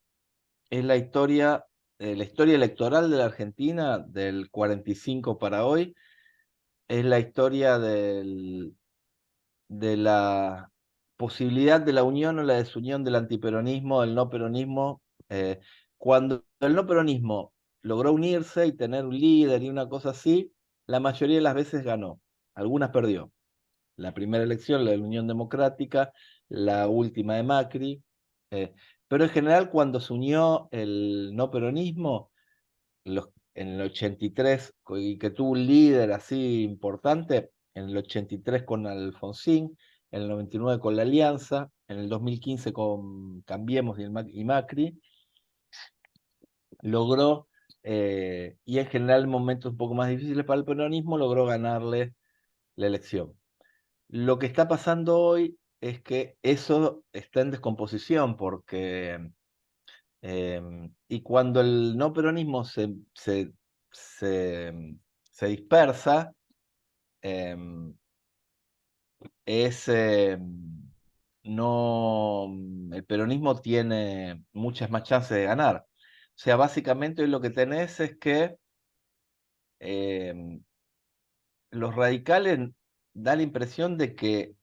es la historia electoral de la Argentina del 45 para hoy, es la historia de la posibilidad de la unión o la desunión del antiperonismo, del no peronismo. Cuando el no peronismo logró unirse y tener un líder y una cosa así, la mayoría de las veces ganó, algunas perdió. La primera elección, la de la Unión Democrática, la última de Macri, pero en general cuando se unió el no peronismo, en el 83, y que tuvo un líder así importante, en el 83 con Alfonsín, en el 99 con la Alianza, en el 2015 con Cambiemos y Macri, logró, y en general en momentos un poco más difíciles para el peronismo, logró ganarle la elección. Lo que está pasando hoy es que eso está en descomposición porque y cuando el no peronismo se dispersa, em, es, no, el peronismo tiene muchas más chances de ganar. O sea, básicamente hoy lo que tenés es que em, los radicales da la impresión de que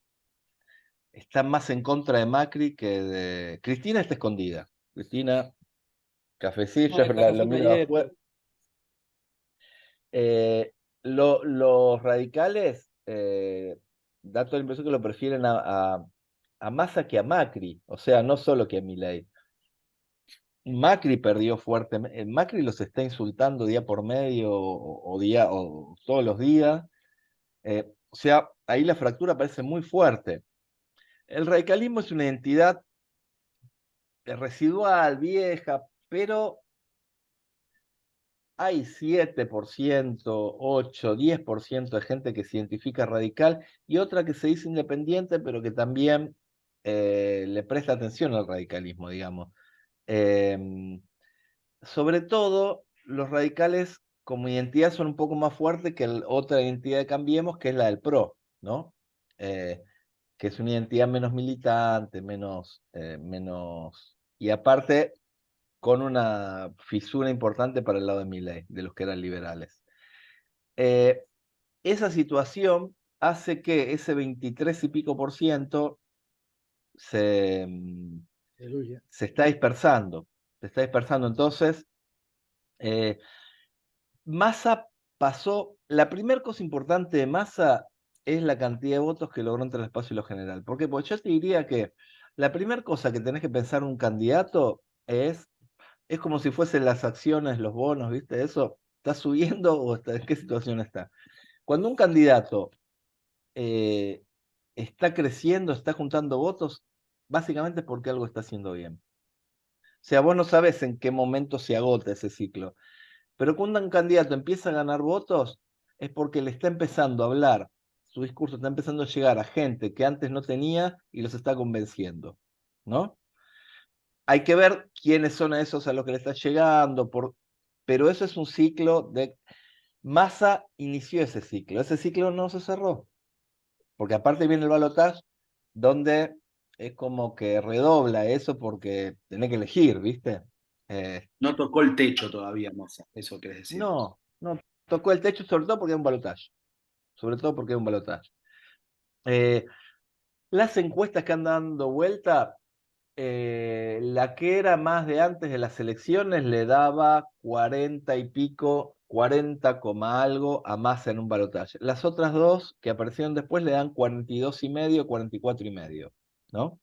están más en contra de Macri que de... Cristina está escondida. Cristina, no, cafecillo, en la lo café miro de ayer. afuera. Los radicales, da toda la impresión que lo prefieren a Massa que a Macri, o sea, no solo que a Milei. Macri perdió fuertemente, Macri los está insultando día por medio o todos los días, o sea, ahí la fractura parece muy fuerte. El radicalismo es una entidad residual, vieja, pero hay 7%, 8, 10% de gente que se identifica radical y otra que se dice independiente, pero que también le presta atención al radicalismo, digamos. Em, Sobre todo, los radicales como identidad son un poco más fuertes que otra identidad de Cambiemos, que es la del PRO, ¿no? Eh, que es una identidad menos militante, menos... Y aparte, con una fisura importante para el lado de Milei, de los que eran liberales. Eh, Esa situación hace que ese 23 y pico por ciento se, Aleluya. se está dispersando. Se está dispersando. Entonces, eh, Massa pasó. La primera cosa importante de Massa es la cantidad de votos que logró entre el espacio y lo general. ¿Por qué? Porque yo te diría que la primera cosa que tenés que pensar en un candidato es como si fuesen las acciones, los bonos, ¿viste? Eso, ¿está subiendo o en qué situación está? Cuando un candidato eh, está creciendo, está juntando votos, básicamente es porque algo está haciendo bien. O sea, vos no sabes en qué momento se agota ese ciclo. Pero cuando un candidato empieza a ganar votos, es porque le está empezando a hablar, su discurso está empezando a llegar a gente que antes no tenía y los está convenciendo, ¿no? Hay que ver quiénes son esos a los que le está llegando, pero eso es un ciclo de... Massa inició ese ciclo no se cerró, porque aparte viene el balotaje, donde es como que redobla eso porque tenés que elegir, ¿viste? No tocó el techo todavía, Massa, eso querés decir. No tocó el techo, sobre todo porque es un balotaje, sobre todo porque es un balotaje. Las encuestas que andan dando vuelta, la que era más de antes de las elecciones le daba 40 y pico, 40 coma algo a Massa en un balotaje. Las otras dos que aparecieron después le dan 42 y medio, 44 y medio, ¿no?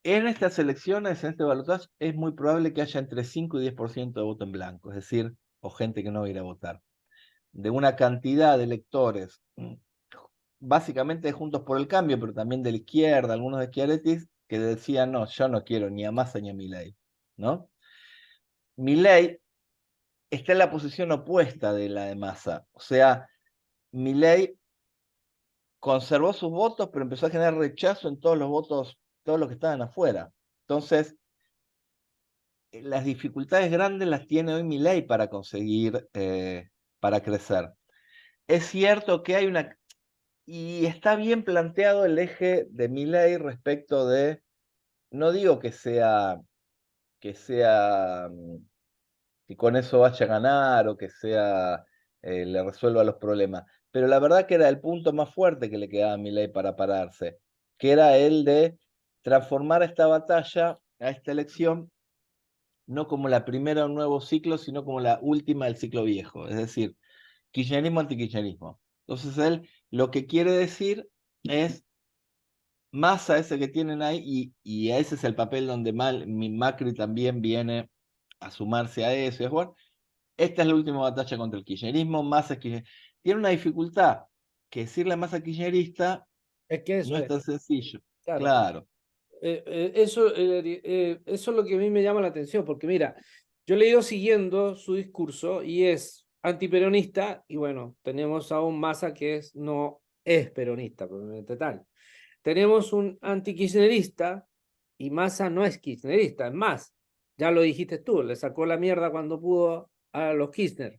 En estas elecciones, en este balotaje, es muy probable que haya entre 5 y 10% de voto en blanco, es decir, o gente que no va a ir a votar. De una cantidad de electores, básicamente de Juntos por el Cambio, pero también de la izquierda, algunos de Schiaretti, que decían, no, yo no quiero ni a Massa ni a Milei, ¿no? Milei está en la posición opuesta de la de Massa, o sea, Milei conservó sus votos, pero empezó a generar rechazo en todos los votos, todos los que estaban afuera. Entonces, las dificultades grandes las tiene hoy Milei para conseguir, para crecer. Es cierto que hay una, y está bien planteado el eje de Milei respecto de, no digo que con eso vaya a ganar o que le resuelva los problemas, pero la verdad que era el punto más fuerte que le quedaba a Milei para pararse, que era el de transformar esta batalla, a esta elección, no como la primera de un nuevo ciclo, sino como la última del ciclo viejo, es decir, kirchnerismo antikirchnerismo. Entonces él lo que quiere decir es Massa ese que tienen ahí, y ese es el papel donde Macri también viene a sumarse a eso. Y es, bueno, esta es la última batalla contra el kirchnerismo, Massa es kirchnerista. Tiene una dificultad, que decirle a Massa kirchnerista Es que no eso es es, tan sencillo. claro. Claro. Eso es lo que a mí me llama la atención, porque mira, yo le he ido siguiendo su discurso y es antiperonista, y bueno, tenemos a un Massa que no es peronista, probablemente tal. Tenemos un antikirchnerista y Massa no es kirchnerista, es más, ya lo dijiste tú, le sacó la mierda cuando pudo a los Kirchner.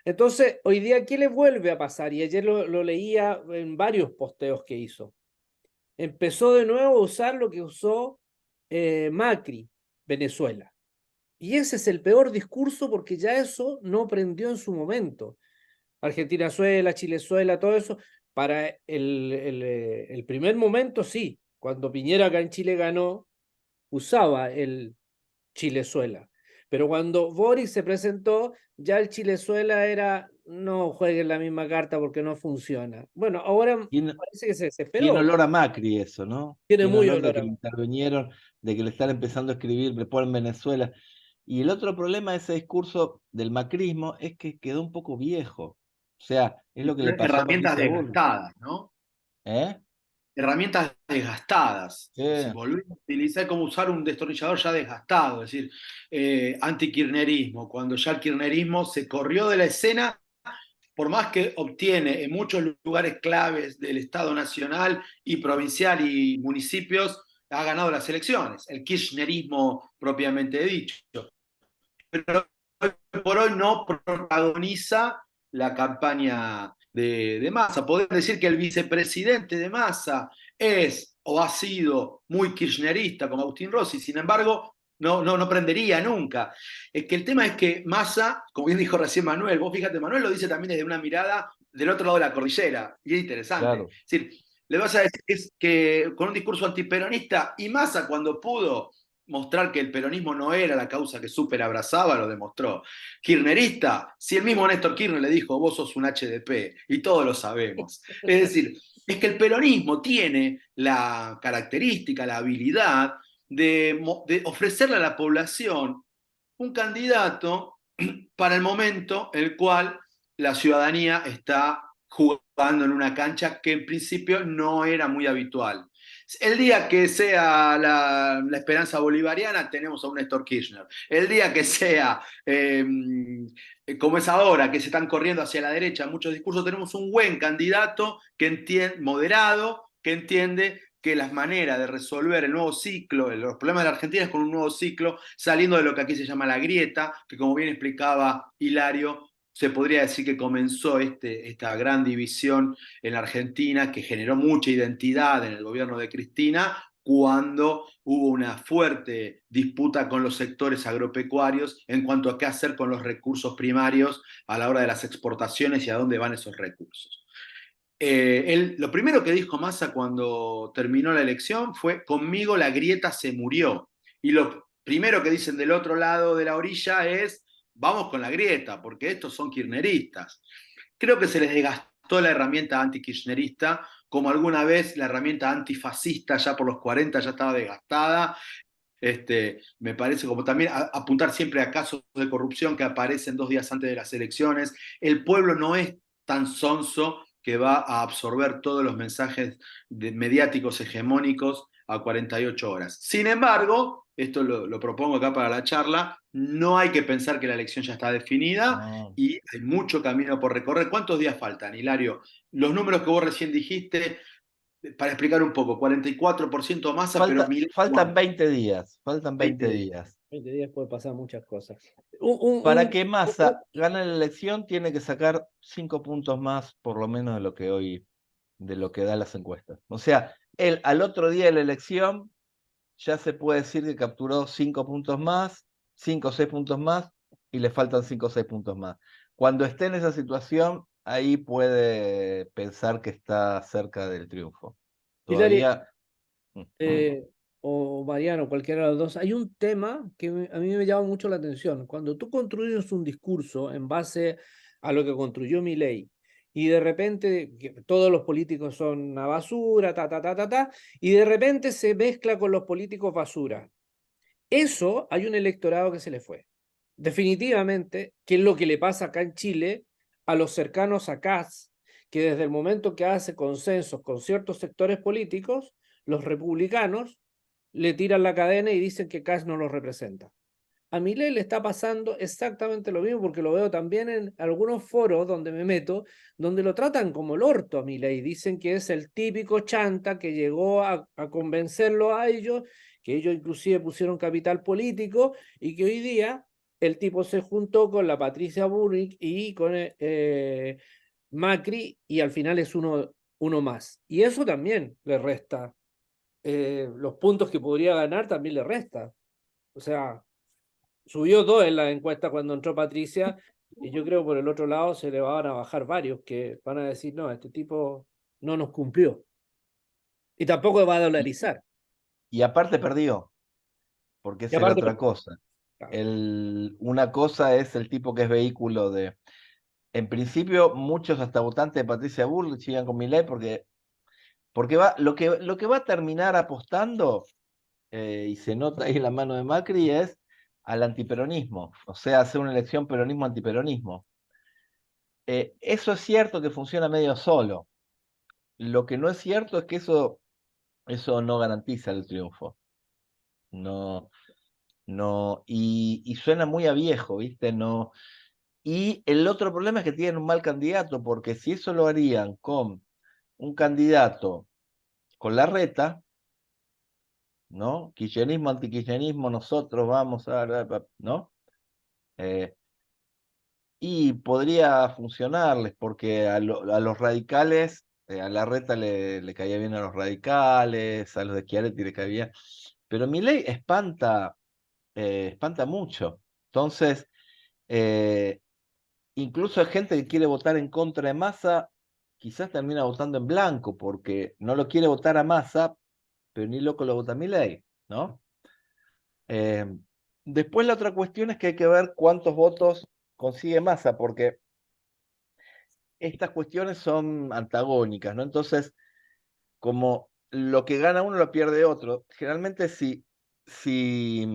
Entonces, hoy día, ¿qué le vuelve a pasar? Y ayer lo leía en varios posteos que hizo. Empezó de nuevo a usar lo que usó Macri, Venezuela. Y ese es el peor discurso porque ya eso no prendió en su momento. Argentina-Suela, Chile-Suela, todo eso. Para el primer momento, sí. Cuando Piñera acá en Chile ganó, usaba el Chilezuela. Pero cuando Boris se presentó, ya el Chilezuela era, no jueguen la misma carta porque no funciona. Bueno, ahora Tiene, parece que se tiene desesperó. olor a Macri eso, ¿no? Tiene Tiene muy olor de olor que a... le intervinieron, de que le están empezando a escribir, le ponen Venezuela. Y el otro problema de ese discurso del macrismo es que quedó un poco viejo. O sea, es lo que le pasó a Herramientas Patricia Bullrich. desgastadas, ¿no? ¿Eh? Herramientas desgastadas. Sí. Si volvés a utilizar como usar un destornillador ya desgastado, es decir, antikirchnerismo, cuando ya el kirchnerismo se corrió de la escena, por más que obtiene en muchos lugares claves del Estado nacional y provincial y municipios, ha ganado las elecciones, el kirchnerismo propiamente dicho. Pero hoy por hoy no protagoniza la campaña de Massa. Podés decir que el vicepresidente de Massa es o ha sido muy kirchnerista como Agustín Rossi, sin embargo, no prendería nunca. Es que el tema es que Massa, como bien dijo recién Manuel, vos fíjate, Manuel lo dice también desde una mirada del otro lado de la cordillera, y es interesante. Claro. Es decir, le vas a decir que con un discurso antiperonista, y Massa cuando pudo mostrar que el peronismo no era la causa que súper abrazaba, lo demostró. Kirchnerista, si el mismo Néstor Kirchner le dijo, vos sos un HDP, y todos lo sabemos. Es decir, es que el peronismo tiene la característica, la habilidad de ofrecerle a la población un candidato para el momento en el cual la ciudadanía está jugando jugando en una cancha que en principio no era muy habitual. El día que sea la esperanza bolivariana, tenemos a un Néstor Kirchner. El día que sea, como es ahora, que se están corriendo hacia la derecha muchos discursos, tenemos un buen candidato que entiende, moderado, que entiende que las maneras de resolver el nuevo ciclo, los problemas de la Argentina es con un nuevo ciclo, saliendo de lo que aquí se llama la grieta, que como bien explicaba Hilario, se podría decir que comenzó esta gran división en la Argentina que generó mucha identidad en el gobierno de Cristina cuando hubo una fuerte disputa con los sectores agropecuarios en cuanto a qué hacer con los recursos primarios a la hora de las exportaciones y a dónde van esos recursos. Lo primero que dijo Massa cuando terminó la elección fue: conmigo la grieta se murió. Y lo primero que dicen del otro lado de la orilla es: vamos con la grieta, porque estos son kirchneristas. Creo que se les desgastó la herramienta anti-kirchnerista, como alguna vez la herramienta antifascista ya por los 40 ya estaba desgastada. Me parece como también apuntar siempre a casos de corrupción que aparecen 2 días antes de las elecciones. El pueblo no es tan sonso que va a absorber todos los mensajes mediáticos hegemónicos a 48 horas. Sin embargo, esto lo propongo acá para la charla, no hay que pensar que la elección ya está definida No. y hay mucho camino por recorrer. ¿Cuántos días faltan, Hilario? Los números que vos recién dijiste, para explicar un poco: 44% Massa, pero Faltan 20 días, faltan 20 20 días. días. 20 días puede pasar muchas cosas. Para que Massa gane la elección, tiene que sacar 5 puntos más, por lo menos de lo que hoy, de lo que dan las encuestas. O sea, él al otro día de la elección ya se puede decir que capturó 5 puntos más, 5 o 6 puntos más, y le faltan 5 o 6 puntos más. Cuando esté en esa situación, ahí puede pensar que está cerca del triunfo. Hilary, Todavía. o Mariano, cualquiera de los dos, hay un tema que a mí me llama mucho la atención. Cuando tú construyes un discurso en base a lo que construyó Milei, y de repente todos los políticos son una basura, y de repente se mezcla con los políticos basura. Eso hay un electorado que se le fue. Definitivamente, que es lo que le pasa acá en Chile a los cercanos a Kast, que desde el momento que hace consensos con ciertos sectores políticos, los republicanos le tiran la cadena y dicen que Kast no los representa. A Milei le está pasando exactamente lo mismo, porque lo veo también en algunos foros donde me meto, donde lo tratan como el orto a Milei. Dicen que es el típico chanta que llegó a convencerlo a ellos, que ellos inclusive pusieron capital político, y que hoy día el tipo se juntó con la Patricia Bullrich y con Macri, y al final es uno más. Y eso también le resta. Los puntos que podría ganar también le resta. O sea, subió 2 en la encuesta cuando entró Patricia, y yo creo por el otro lado se le van a bajar varios que van a decir: no, este tipo no nos cumplió. Y tampoco va a Y, dolarizar. y aparte perdió, porque Y esa era aparte, otra cosa. claro, Una cosa es el tipo que es vehículo de. En principio, muchos hasta votantes de Patricia Bullrich sigan con Milei porque lo que va a terminar apostando, y se nota ahí en la mano de Macri, es al antiperonismo. O sea, hacer una elección peronismo-antiperonismo. Eso es cierto que funciona medio solo. Lo que no es cierto es que eso no garantiza el triunfo. No, no, y suena muy a viejo, ¿viste? No. Y el otro problema es que tienen un mal candidato, porque si eso lo harían con un candidato con la reta, ¿no? Kirchnerismo, antikirchnerismo, nosotros vamos ¿no? Eh, y podría funcionarles, porque a los radicales, a la reta le caía bien a los radicales, a los de Schiaretti le caía bien, pero Milei espanta mucho. Entonces, eh, incluso hay gente que quiere votar en contra de Massa, quizás termina votando en blanco, porque no lo quiere votar a Massa, pero ni loco lo vota a Milei, ¿no? Eh, Después la otra cuestión es que hay que ver cuántos votos consigue Massa, porque estas cuestiones son antagónicas, ¿no? Entonces, como lo que gana uno lo pierde otro, generalmente si, si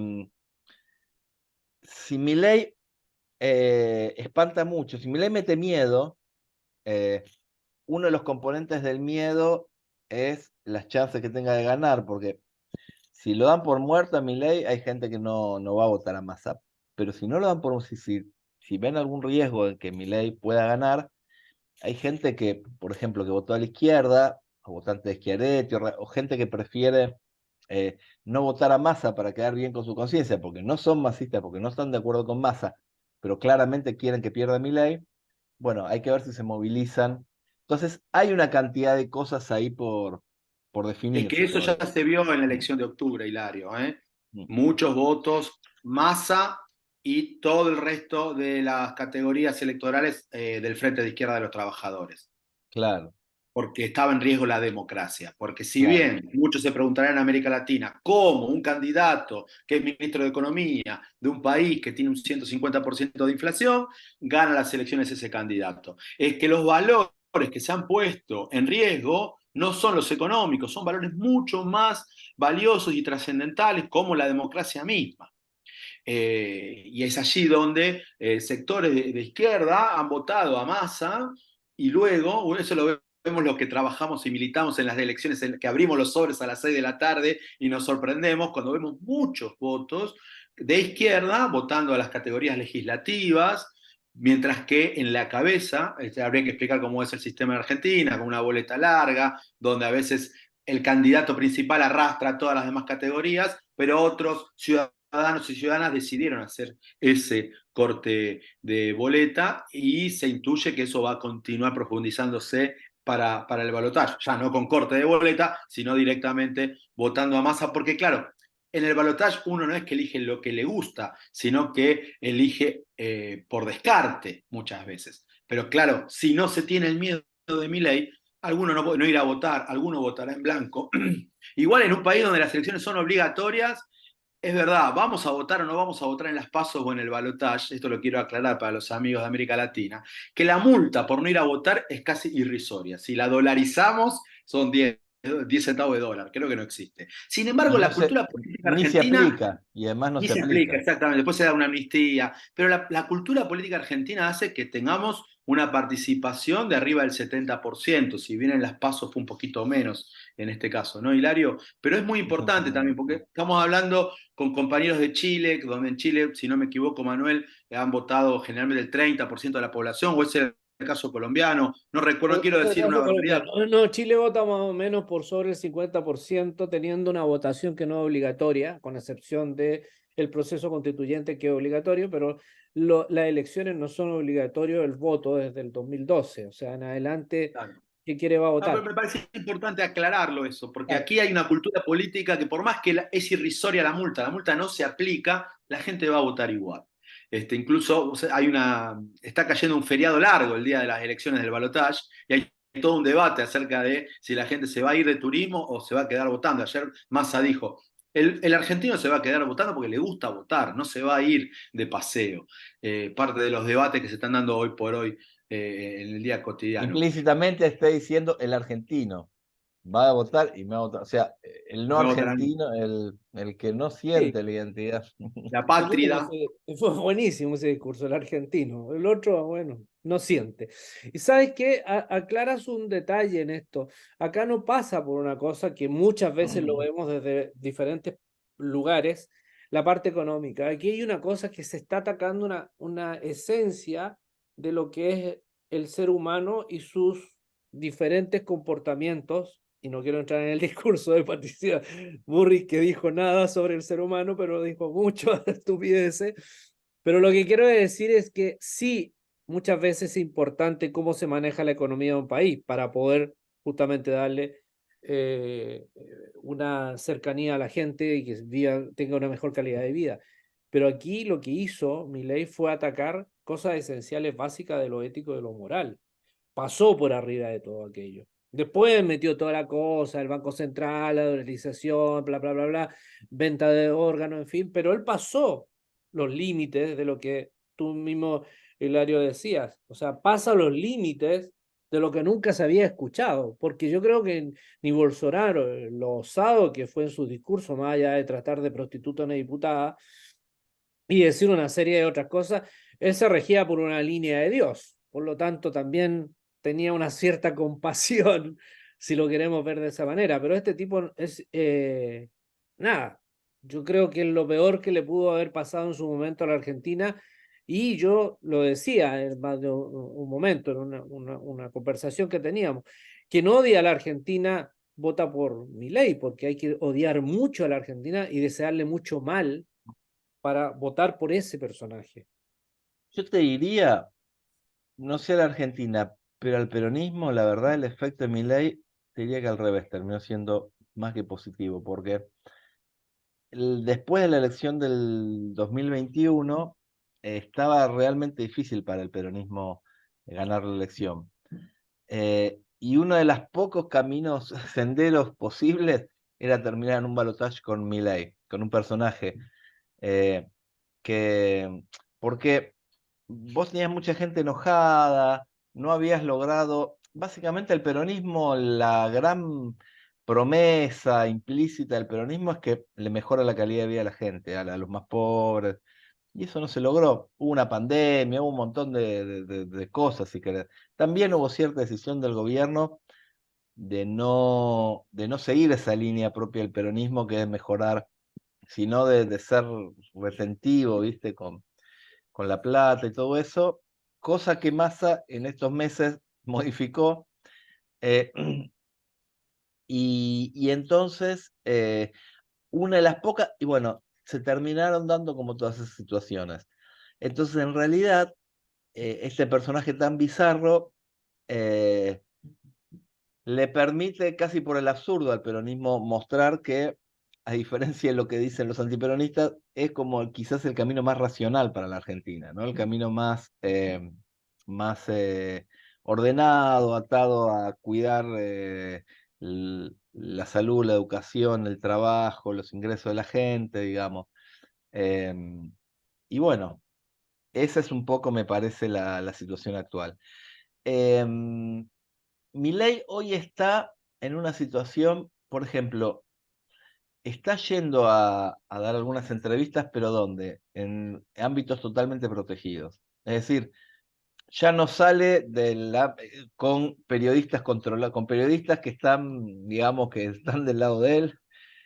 Milei espanta mucho, si Milei mete miedo, eh, uno de los componentes del miedo es las chances que tenga de ganar, porque si lo dan por muerto a Milei, hay gente que no va a votar a Massa. Pero si no lo dan por si ven algún riesgo de que Milei pueda ganar, hay gente que, por ejemplo, que votó a la izquierda, o votante de Schiaretti, o gente que prefiere no votar a Massa para quedar bien con su conciencia, porque no son masistas, porque no están de acuerdo con Massa, pero claramente quieren que pierda Milei. Bueno, hay que ver si se movilizan. Entonces, hay una cantidad de cosas ahí por Es que definirse eso ya todavía. se vio en la elección de octubre, Hilario, ¿eh? Mm, Muchos votos, Massa y todo el resto de las categorías electorales del Frente de Izquierda de los Trabajadores, claro, porque estaba en riesgo la democracia. Porque si claro. bien muchos se preguntarán en América Latina cómo un candidato que es ministro de Economía de un país que tiene un 150% de inflación, gana las elecciones ese candidato. Es que los valores que se han puesto en riesgo no son los económicos, son valores mucho más valiosos y trascendentales como la democracia misma. Y es allí donde sectores de izquierda han votado a Massa y luego, eso lo vemos los que trabajamos y militamos en las elecciones, en que abrimos los sobres a las 6 de la tarde y nos sorprendemos cuando vemos muchos votos de izquierda votando a las categorías legislativas, mientras que en la cabeza, habría que explicar cómo es el sistema en Argentina, con una boleta larga, donde a veces el candidato principal arrastra todas las demás categorías, pero otros ciudadanos y ciudadanas decidieron hacer ese corte de boleta y se intuye que eso va a continuar profundizándose para el balotaje, ya no con corte de boleta, sino directamente votando a Massa, porque claro, en el balotaje uno no es que elige lo que le gusta, sino que elige por descarte muchas veces. Pero claro, si no se tiene el miedo de Milei, alguno no irá a votar, alguno votará en blanco. Igual en un país donde las elecciones son obligatorias, es verdad, vamos a votar o no vamos a votar en las PASO o en el balotaje, esto lo quiero aclarar para los amigos de América Latina, que la multa por no ir a votar es casi irrisoria. Si la dolarizamos, son 10 centavos de dólar, creo que no existe. Sin embargo, Y no la se, cultura política ni se argentina aplica, y además no ni se se aplica, aplica. exactamente. Después se da una amnistía. Pero la cultura política argentina hace que tengamos una participación de arriba del 70%, si bien en las PASO fue un poquito menos en este caso, ¿no, Hilario? Pero es muy Es un poco importante también, menos. porque estamos hablando con compañeros de Chile, donde en Chile, si no me equivoco, Manuel, han votado generalmente el 30% de la población, o es el caso colombiano. No recuerdo, no quiero En el decir una caso barbaridad. colombiano, no, Chile vota más o menos por sobre el 50%, teniendo una votación que no es obligatoria, con excepción de el proceso constituyente que es obligatorio, pero las elecciones no son obligatorios el voto desde el 2012, o sea, en adelante, Claro. ¿qué quiere va a No, pero votar? me parece importante aclararlo eso, porque Claro. aquí hay una cultura política que por más que es irrisoria la multa no se aplica, la gente va a votar igual. Incluso o sea, está cayendo un feriado largo el día de las elecciones del balotaje y hay todo un debate acerca de si la gente se va a ir de turismo o se va a quedar votando. Ayer Massa dijo, el argentino se va a quedar votando porque le gusta votar, no se va a ir de paseo. Parte de los debates que se están dando hoy por hoy en el día cotidiano. Implícitamente está diciendo el argentino va a votar y me va a votar. O sea, el no Me votarán argentino, el que no Sí, siente la identidad. la buenísimo patria. fue buenísimo ese discurso, el argentino. El otro, bueno, no siente. Y sabes qué, aclaras un detalle en esto. Acá no pasa por una cosa que muchas veces lo vemos desde diferentes lugares, la parte económica. Aquí hay una cosa que se está atacando una esencia de lo que es el ser humano y sus diferentes comportamientos. Y no quiero entrar en el discurso de Patricia Burris, que dijo nada sobre el ser humano, pero dijo mucho estupideces. Pero lo que quiero decir es que sí, muchas veces es importante cómo se maneja la economía de un país para poder justamente darle una cercanía a la gente y que tenga una mejor calidad de vida. Pero aquí lo que hizo Milei fue atacar cosas esenciales básicas de lo ético y de lo moral. Pasó por arriba de todo aquello. Después metió toda la cosa, el Banco Central, la dolarización, bla, bla, bla, bla, venta de órganos, en fin, pero él pasó los límites de lo que tú mismo, Hilario, decías. O sea, pasa los límites de lo que nunca se había escuchado, porque yo creo que ni Bolsonaro, lo osado que fue en su discurso, más allá de tratar de prostituta a una diputada y decir una serie de otras cosas, él se regía por una línea de Dios. Por lo tanto, también tenía una cierta compasión, si lo queremos ver de esa manera, pero este tipo es, nada, yo creo que es lo peor que le pudo haber pasado en su momento a la Argentina, y yo lo decía en más de un momento, en una conversación que teníamos, quien odia a la Argentina vota por Milei, porque hay que odiar mucho a la Argentina y desearle mucho mal para votar por ese personaje. Yo te diría, no sé a la Argentina, pero al peronismo, la verdad, el efecto de Milei, te diría que al revés, terminó siendo más que positivo, porque después de la elección del 2021, estaba realmente difícil para el peronismo ganar la elección. Y uno de los pocos caminos, senderos posibles, era terminar en un balotaje con Milei, con un personaje eh, que, porque vos tenías mucha gente enojada, no habías logrado, básicamente el peronismo, la gran promesa implícita del peronismo es que le mejora la calidad de vida a la gente, a los más pobres, y eso no se logró. Hubo una pandemia, hubo un montón de cosas, si querés. También hubo cierta decisión del gobierno de no seguir esa línea propia del peronismo, que es mejorar, sino de ser retentivo, ¿viste? Con la plata y todo eso, cosa que Massa en estos meses modificó. eh, y entonces, una de las pocas, y bueno, se terminaron dando como todas esas situaciones. Entonces, en realidad, este personaje tan bizarro eh, le permite casi por el absurdo al peronismo mostrar que, a diferencia de lo que dicen los antiperonistas, es como quizás el camino más racional para la Argentina, ¿no? El camino más ordenado, atado a cuidar la salud, la educación, el trabajo, los ingresos de la gente, digamos. Y bueno, esa es un poco, me parece, la situación actual. Milei hoy está en una situación, por ejemplo, está yendo a dar algunas entrevistas, pero ¿dónde? En ámbitos totalmente protegidos. Es decir, ya no sale con periodistas controlados, con periodistas que están, digamos, que están del lado de él.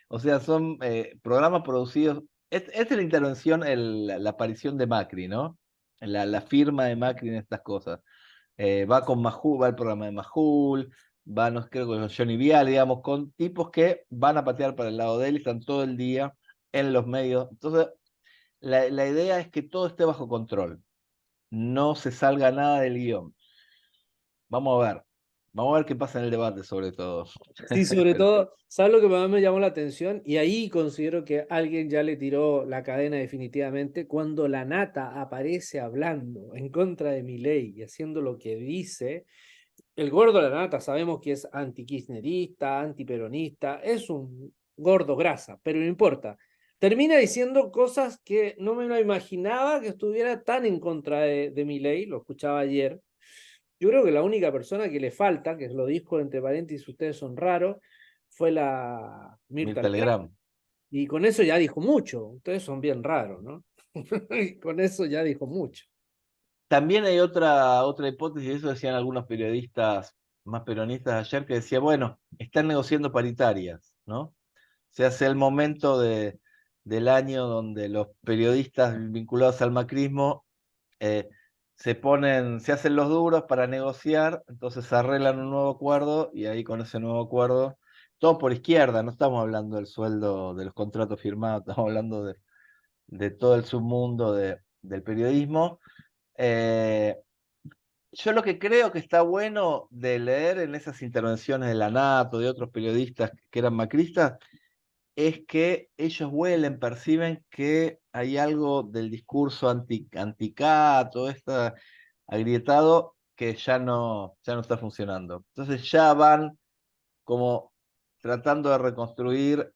O sea, son programas producidos. Esta es la intervención, la aparición de Macri, ¿no? La firma de Macri en estas cosas. Va con Majul, va el programa de Majul, va, no creo, con Johnny Vial, digamos, con tipos que van a patear para el lado de él y están todo el día en los medios. Entonces, la idea es que todo esté bajo control, no se salga nada del guión. Vamos a ver qué pasa en el debate, sobre todo. Sí, sobre todo, ¿sabes lo que más me llamó la atención? Y ahí considero que alguien ya le tiró la cadena definitivamente, cuando la nata aparece hablando en contra de Milei y haciendo lo que dice. El gordo de la nata sabemos que es antikirchnerista, antiperonista, es un gordo grasa, pero no importa. Termina diciendo cosas que no me lo imaginaba que estuviera tan en contra de Milei, lo escuchaba ayer. Yo creo que la única persona que le falta, que lo dijo entre paréntesis, ustedes son raros, fue la Mirta Mirta Legrand. Legrand. Y con eso ya dijo mucho. Ustedes son bien raros, ¿no? Y con eso ya dijo mucho. También hay otra hipótesis, eso decían algunos periodistas más peronistas ayer, que decía, bueno, están negociando paritarias, ¿no? Se hace el momento del año donde los periodistas vinculados al macrismo eh, se hacen los duros para negociar, entonces arreglan un nuevo acuerdo y ahí con ese nuevo acuerdo, todo por izquierda, no estamos hablando del sueldo, de los contratos firmados, estamos hablando de todo el submundo del periodismo. Eh, yo lo que creo que está bueno de leer en esas intervenciones de la NATO, de otros periodistas que eran macristas, es que ellos huelen, perciben que hay algo del discurso anti-K, todo esto agrietado, que ya no está funcionando. Entonces ya van como tratando de reconstruir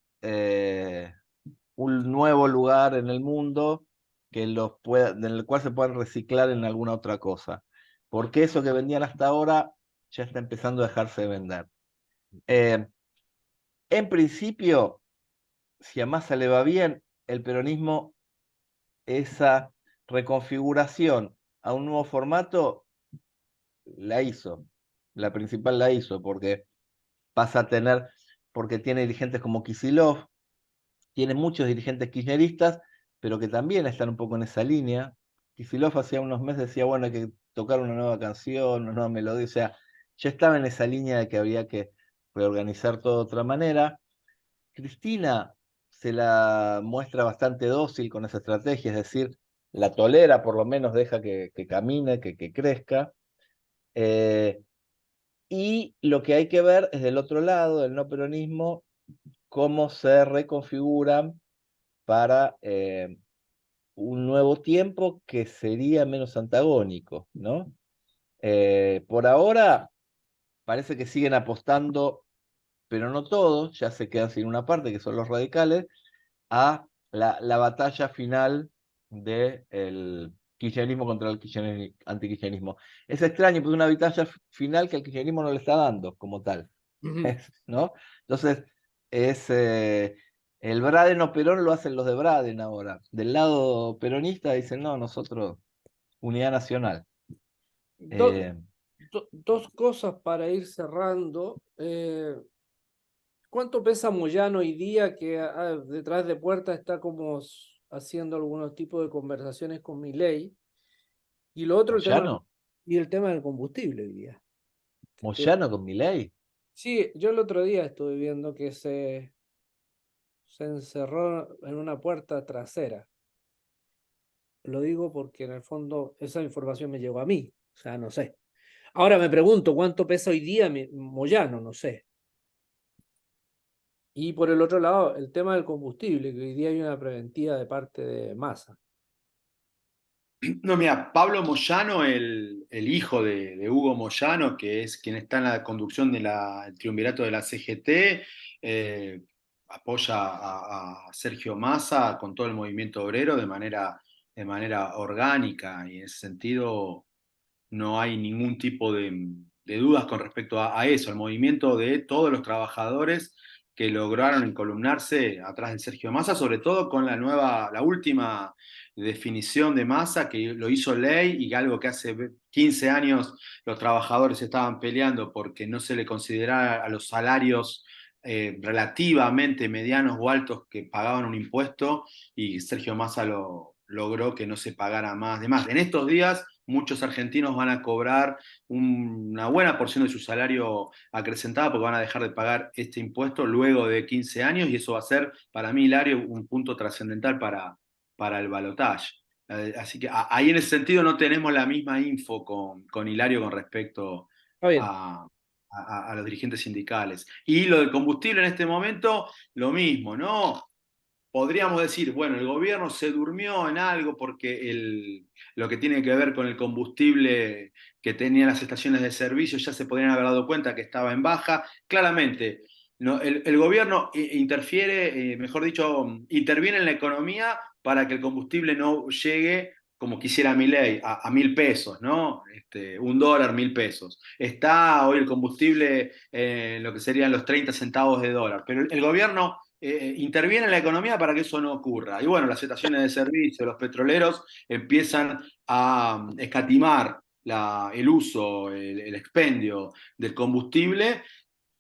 un nuevo lugar en el mundo en el cual se puedan reciclar en alguna otra cosa. Porque eso que vendían hasta ahora ya está empezando a dejarse de vender. Eh, en principio, si a Massa le va bien, el peronismo, esa reconfiguración a un nuevo formato, la hizo. La principal la hizo porque pasa a tener, porque tiene dirigentes como Kicillof, tiene muchos dirigentes kirchneristas, pero que también están un poco en esa línea. Kicillof hacía unos meses decía, bueno, hay que tocar una nueva canción, una nueva melodía, o sea, ya estaba en esa línea de que había que reorganizar todo de otra manera. Cristina se la muestra bastante dócil con esa estrategia, es decir, la tolera, por lo menos deja que camine, que crezca. Eh, y lo que hay que ver es del otro lado, del no peronismo, cómo se reconfiguran para un nuevo tiempo que sería menos antagónico, ¿no? Por ahora parece que siguen apostando, pero no todos, ya se quedan sin una parte, que son los radicales, a la batalla final del kirchnerismo contra el antikirchnerismo. Es extraño, porque es una batalla final que el kirchnerismo no le está dando como tal, Ujú. ¿no? Entonces, es el Braden o Perón lo hacen los de Braden ahora. Del lado peronista dicen, no, nosotros, unidad nacional. Do- Eh, dos cosas para ir cerrando. ¿Cuánto pesa Moyano hoy día que detrás de puerta está como haciendo algunos tipos de conversaciones con Milei? Y lo otro, Moyano, el tema del combustible hoy día. Que- Moyano con Milei. sí, yo el otro día estuve viendo que se encerró en una puerta trasera. Lo digo porque en el fondo esa información me llegó a mí, o sea, no sé. Ahora me pregunto cuánto pesa hoy día Moyano, no sé. Y por el otro lado, el tema del combustible, que hoy día hay una preventiva de parte de Massa. No, mira, Pablo Moyano, el hijo de Hugo Moyano, que es quien está en la conducción del triunvirato de la CGT, apoya a Sergio Massa con todo el movimiento obrero de manera orgánica, y en ese sentido no hay ningún tipo de dudas con respecto a eso, al movimiento de todos los trabajadores que lograron encolumnarse atrás de Sergio Massa, sobre todo con la última definición de Massa, que lo hizo ley y algo que hace 15 años los trabajadores estaban peleando porque no se le considerara a los salarios relativamente medianos o altos que pagaban un impuesto, y Sergio Massa logró que no se pagara más. Además, en estos días muchos argentinos van a cobrar una buena porción de su salario acrecentada porque van a dejar de pagar este impuesto luego de 15 años, y eso va a ser para mí, Hilario, un punto trascendental para el balotaje. Así que ahí en ese sentido no tenemos la misma info con Hilario con respecto Está bien. a, a los dirigentes sindicales. Y lo del combustible en este momento, lo mismo, ¿no? Podríamos decir, bueno, el gobierno se durmió en algo porque lo que tiene que ver con el combustible que tenían las estaciones de servicio ya se podrían haber dado cuenta que estaba en baja. Claramente, no, el gobierno interfiere, mejor dicho, interviene en la economía para que el combustible no llegue como quisiera Milei, a 1.000 pesos, ¿no? $1, 1.000 pesos. Está hoy el combustible en lo que serían los 30 centavos de dólar, pero el gobierno interviene en la economía para que eso no ocurra. Y bueno, las estaciones de servicio, los petroleros empiezan a escatimar el uso, el expendio del combustible,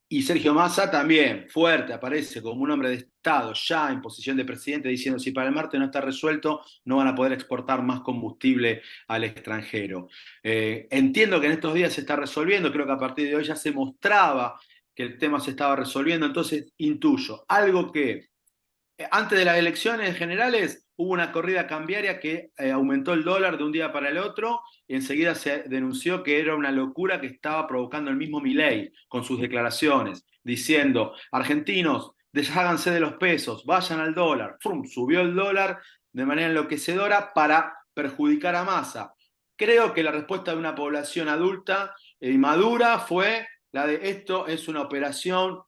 y Sergio Massa también, fuerte, aparece como un hombre de Estado, ya en posición de presidente, diciendo si para el martes no está resuelto, no van a poder exportar más combustible al extranjero. Entiendo que en estos días se está resolviendo, creo que a partir de hoy ya se mostraba que el tema se estaba resolviendo, entonces intuyo algo que antes de las elecciones generales hubo una corrida cambiaria que aumentó el dólar de un día para el otro, y enseguida se denunció que era una locura que estaba provocando el mismo Milei con sus declaraciones, diciendo, argentinos, desháganse de los pesos, vayan al dólar. ¡Frum! Subió el dólar de manera enloquecedora para perjudicar a Massa. Creo que la respuesta de una población adulta y madura fue la de esto es una operación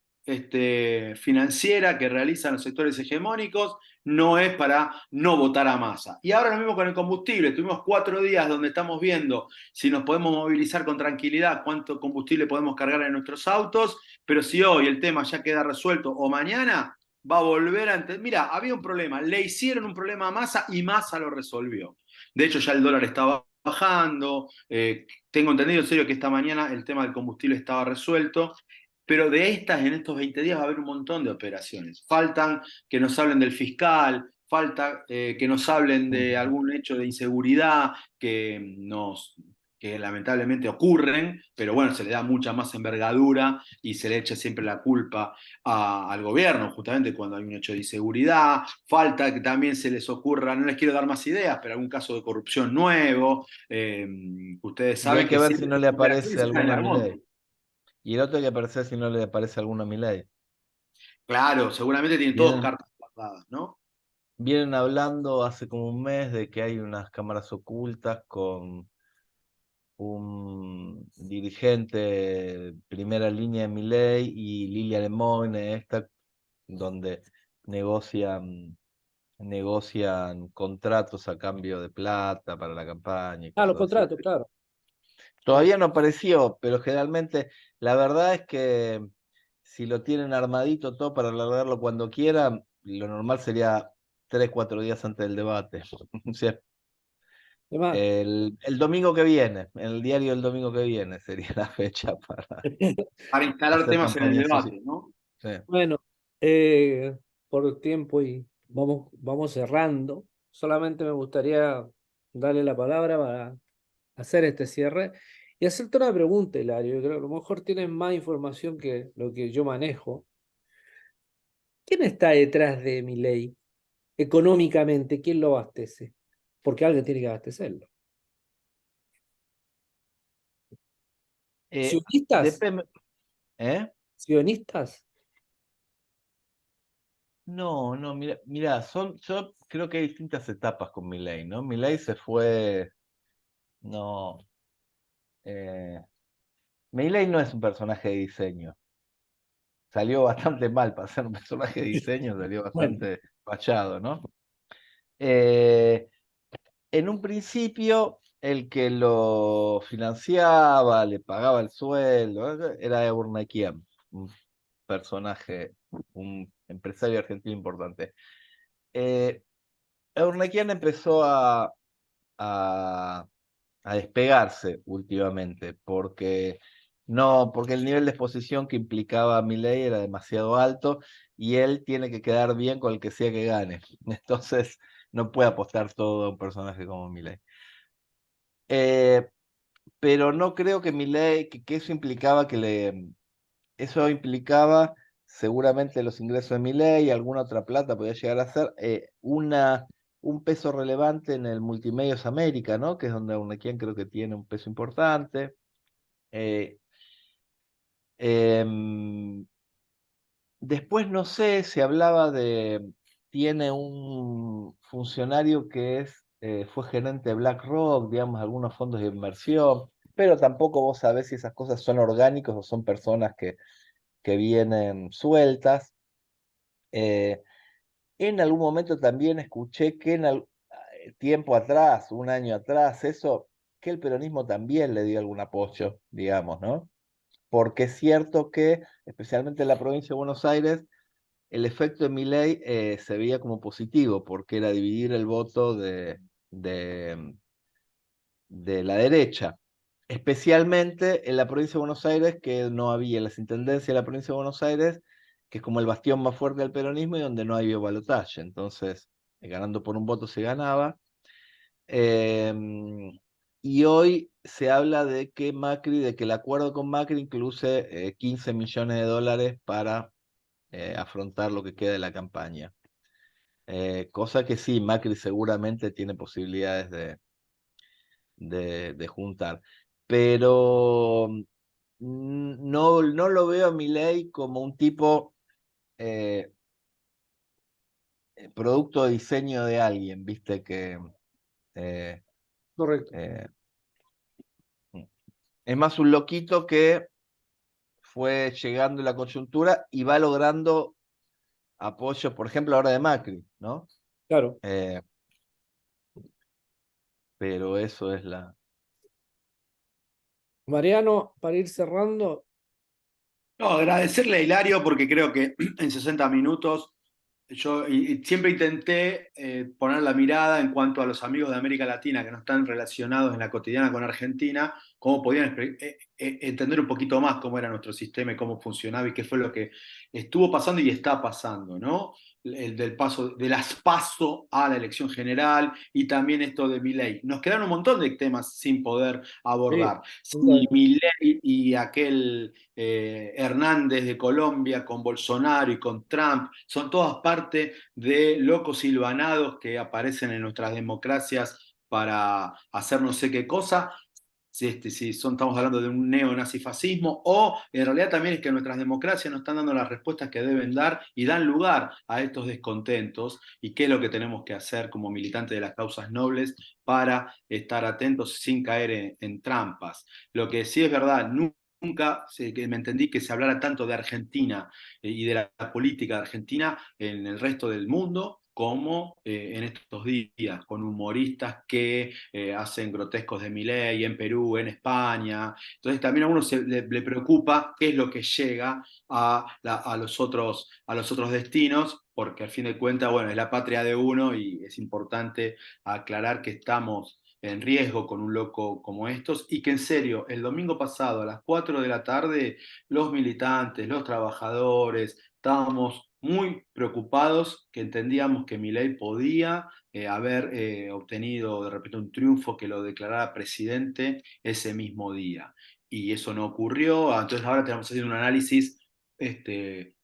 financiera que realizan los sectores hegemónicos, no es para no votar a Massa. Y ahora lo mismo con el combustible. Tuvimos 4 días donde estamos viendo si nos podemos movilizar con tranquilidad, cuánto combustible podemos cargar en nuestros autos, pero si hoy el tema ya queda resuelto o mañana, va a volver a... Mira, había un problema, le hicieron un problema a Massa y Massa lo resolvió. De hecho, ya el dólar estaba bajando. Tengo entendido en serio que esta mañana el tema del combustible estaba resuelto, pero en estos 20 días va a haber un montón de operaciones. Faltan que nos hablen del fiscal, falta que nos hablen de algún hecho de inseguridad que lamentablemente ocurren, pero bueno, se le da mucha más envergadura y se le echa siempre la culpa al gobierno, justamente cuando hay un hecho de inseguridad. Falta que también se les ocurra, no les quiero dar más ideas, pero algún caso de corrupción nuevo. Ustedes Y hay saben que que ver si siempre no le las operaciones aparece se caen alguna al Milei. monte. Y el otro hay que aparecer si no le aparece alguna Milei. Claro, seguramente tienen todos Vienen, cartas guardadas, ¿no? vienen hablando hace como un mes de que hay unas cámaras ocultas con un dirigente primera línea de Milei y Lilia Lemoyne, esta, donde negocian contratos a cambio de plata para la campaña y Ah, los cosas así. contratos, claro. Claro. Todavía no apareció, pero generalmente la verdad es que si lo tienen armadito todo para largarlo cuando quieran, lo normal sería 3, 4 días antes del debate. O sea, Además, el domingo que viene, en el diario del domingo que viene sería la fecha para Para instalar hacer temas en el campaña social. debate, ¿no? Sí. bueno, por tiempo y vamos cerrando. Solamente me gustaría darle la palabra para hacer este cierre y hacerte una pregunta, Hilario. Yo creo que a lo mejor tienes más información que lo que yo manejo. ¿Quién está detrás de mi ley? Económicamente, ¿quién lo abastece? Porque alguien tiene que abastecerlo. ¿Sionistas? Depende, ¿eh? ¿Sionistas? No, no, mira, yo creo que hay distintas etapas con Milei, ¿no? Milei se fue, no, eh, Milei no es un personaje de diseño. Salió bastante mal para ser un personaje de diseño, salió Bueno, bastante fachado, ¿no? Eh, en un principio, el que lo financiaba, le pagaba el sueldo, era Eurnequian, un personaje, un empresario argentino importante. Eh, Eurnequian empezó a, a despegarse últimamente, porque el nivel de exposición que implicaba Milei era demasiado alto y él tiene que quedar bien con el que sea que gane. Entonces no puede apostar todo a un personaje como Milei. Eh, pero no creo que Milei, que eso implicaba seguramente los ingresos de Milei y alguna otra plata podía llegar a ser un peso relevante en el Multimedios América, ¿no? Que es donde Unequien creo que tiene un peso importante. Eh, em, Después no sé, se hablaba tiene un funcionario que fue gerente de BlackRock, digamos, algunos fondos de inversión, pero tampoco vos sabés si esas cosas son orgánicos o son personas que vienen sueltas. Eh, en algún momento también escuché que tiempo atrás, un año atrás, que el peronismo también le dio algún apoyo, digamos, ¿no? Porque es cierto que, especialmente en la provincia de Buenos Aires, el efecto de Milei se veía como positivo, porque era dividir el voto de, de la derecha, especialmente en la provincia de Buenos Aires, que no había, en las intendencias de la provincia de Buenos Aires, que es como el bastión más fuerte del peronismo y donde no hay balotaje. Entonces, ganando por un voto se ganaba. Y hoy se habla de que el acuerdo con Macri incluye 15 millones de dólares para afrontar lo que queda de la campaña. Cosa que sí, Macri seguramente tiene posibilidades de juntar. Pero no lo veo a Milei como un tipo eh, producto de diseño de alguien, viste que eh, correcto. eh, es más un loquito que fue llegando en la coyuntura y va logrando apoyo, por ejemplo, ahora de Macri, ¿no? Claro. Eh, pero eso es la... Mariano, para ir cerrando, No, agradecerle a Hilario porque creo que en 60 minutos Yo siempre intenté poner la mirada en cuanto a los amigos de América Latina que no están relacionados en la cotidiana con Argentina, cómo podían entender un poquito más cómo era nuestro sistema y cómo funcionaba y qué fue lo que estuvo pasando y está pasando, ¿no? El del paso, de las paso a la elección general y también esto de Milei. Nos quedaron un montón de temas sin poder Sí, abordar. sin Sí, duda. Milei y aquel Hernández de Colombia con Bolsonaro y con Trump, son todas parte de locos silvanados que aparecen en nuestras democracias para hacer no sé qué cosa, si estamos hablando de un neonazifascismo, o en realidad también es que nuestras democracias no están dando las respuestas que deben dar y dan lugar a estos descontentos, y qué es lo que tenemos que hacer como militantes de las causas nobles para estar atentos sin caer en trampas. Lo que sí es verdad, nunca me entendí que se hablara tanto de Argentina y de la política de Argentina en el resto del mundo como en estos días, con humoristas que hacen grotescos de Milei en Perú, en España. Entonces también a uno le preocupa qué es lo que llega a los otros destinos, porque al fin de cuentas, bueno, es la patria de uno y es importante aclarar que estamos en riesgo con un loco como estos y que en serio, el domingo pasado a las 4 de la tarde, los militantes, los trabajadores, estábamos muy preocupados, que entendíamos que Milei podía haber obtenido de repente un triunfo que lo declarara presidente ese mismo día. Y eso no ocurrió, entonces ahora tenemos que hacer un análisis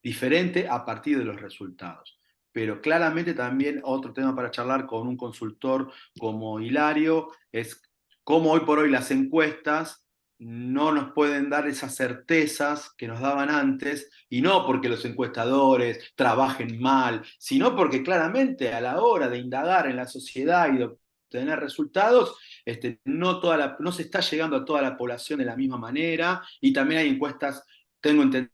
diferente a partir de los resultados. Pero claramente también otro tema para charlar con un consultor como Hilario es cómo hoy por hoy las encuestas no nos pueden dar esas certezas que nos daban antes, y no porque los encuestadores trabajen mal, sino porque claramente a la hora de indagar en la sociedad y de obtener resultados, no se está llegando a toda la población de la misma manera, y también hay encuestas, tengo entendido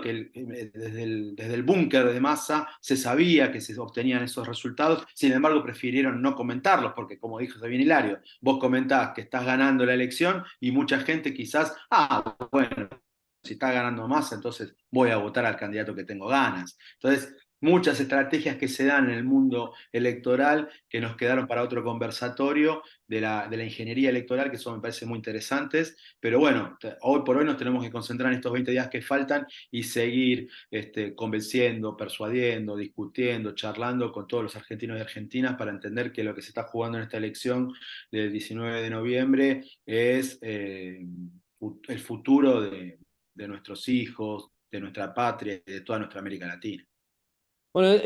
que desde el búnker de Massa se sabía que se obtenían esos resultados, sin embargo prefirieron no comentarlos, porque como dijo bien Hilario, vos comentás que estás ganando la elección y mucha gente quizás, bueno, si está ganando Massa, entonces voy a votar al candidato que tengo ganas. Entonces, muchas estrategias que se dan en el mundo electoral que nos quedaron para otro conversatorio de la ingeniería electoral, que eso me parece muy interesantes, pero bueno, hoy por hoy nos tenemos que concentrar en estos 20 días que faltan y seguir convenciendo, persuadiendo, discutiendo, charlando con todos los argentinos y argentinas para entender que lo que se está jugando en esta elección del 19 de noviembre es el futuro de nuestros hijos, de nuestra patria y de toda nuestra América Latina. Bueno,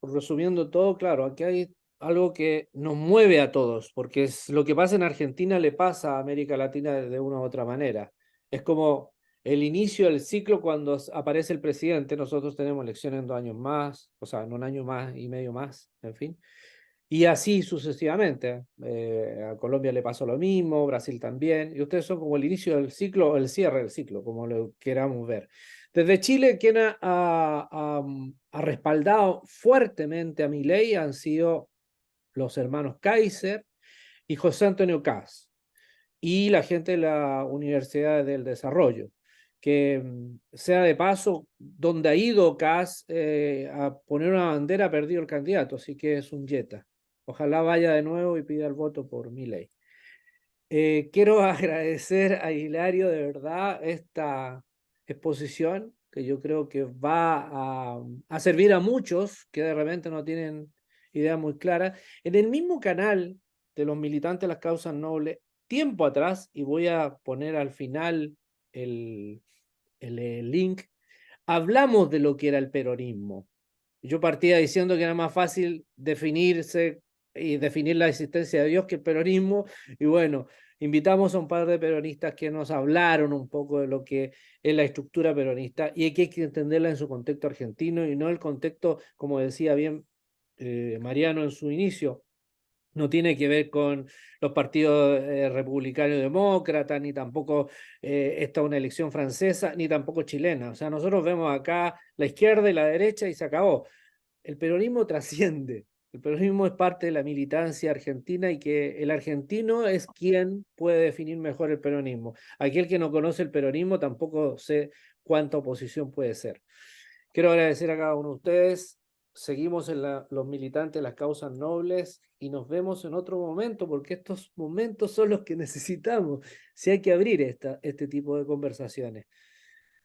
resumiendo todo, claro, aquí hay algo que nos mueve a todos, porque es lo que pasa en Argentina le pasa a América Latina de una u otra manera. Es como el inicio del ciclo cuando aparece el presidente. Nosotros tenemos elecciones en 2 años más, o sea, en 1 año más y medio más, en fin. Y así sucesivamente. A Colombia le pasó lo mismo, Brasil también. Y ustedes son como el inicio del ciclo o el cierre del ciclo, como lo queramos ver. Desde Chile, quien ha respaldado fuertemente a Milei han sido los hermanos Kaiser y José Antonio Caz, y la gente de la Universidad del Desarrollo, que sea de paso, donde ha ido Caz a poner una bandera, ha perdido el candidato, así que es un yeta. Ojalá vaya de nuevo y pida el voto por Milei. Quiero agradecer a Hilario de verdad esta exposición, que yo creo que va a servir a muchos que de repente no tienen idea muy clara. En el mismo canal de los militantes de las causas nobles, tiempo atrás, y voy a poner al final el, el link, hablamos de lo que era el peronismo. Yo partía diciendo que era más fácil definirse y definir la existencia de Dios que el peronismo, y bueno, invitamos a un par de peronistas que nos hablaron un poco de lo que es la estructura peronista y que hay que entenderla en su contexto argentino y no el contexto, como decía bien Mariano en su inicio, no tiene que ver con los partidos republicanos y demócratas, ni tampoco esta una elección francesa, ni tampoco chilena. O sea, nosotros vemos acá la izquierda y la derecha y se acabó. El peronismo trasciende. El peronismo es parte de la militancia argentina y que el argentino es quien puede definir mejor el peronismo. Aquel que no conoce el peronismo tampoco sé cuánta oposición puede ser. Quiero agradecer a cada uno de ustedes. Seguimos en los militantes, las causas nobles, y nos vemos en otro momento, porque estos momentos son los que necesitamos. Si hay que abrir este tipo de conversaciones.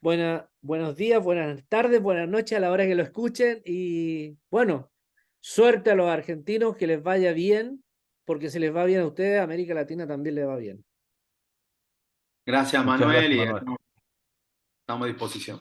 Buenos días, buenas tardes, buenas noches a la hora que lo escuchen. Y bueno, suerte a los argentinos, que les vaya bien, porque si les va bien a ustedes, a América Latina también les va bien. Gracias, Muchas Manuel, gracias, y Manuel. estamos a disposición.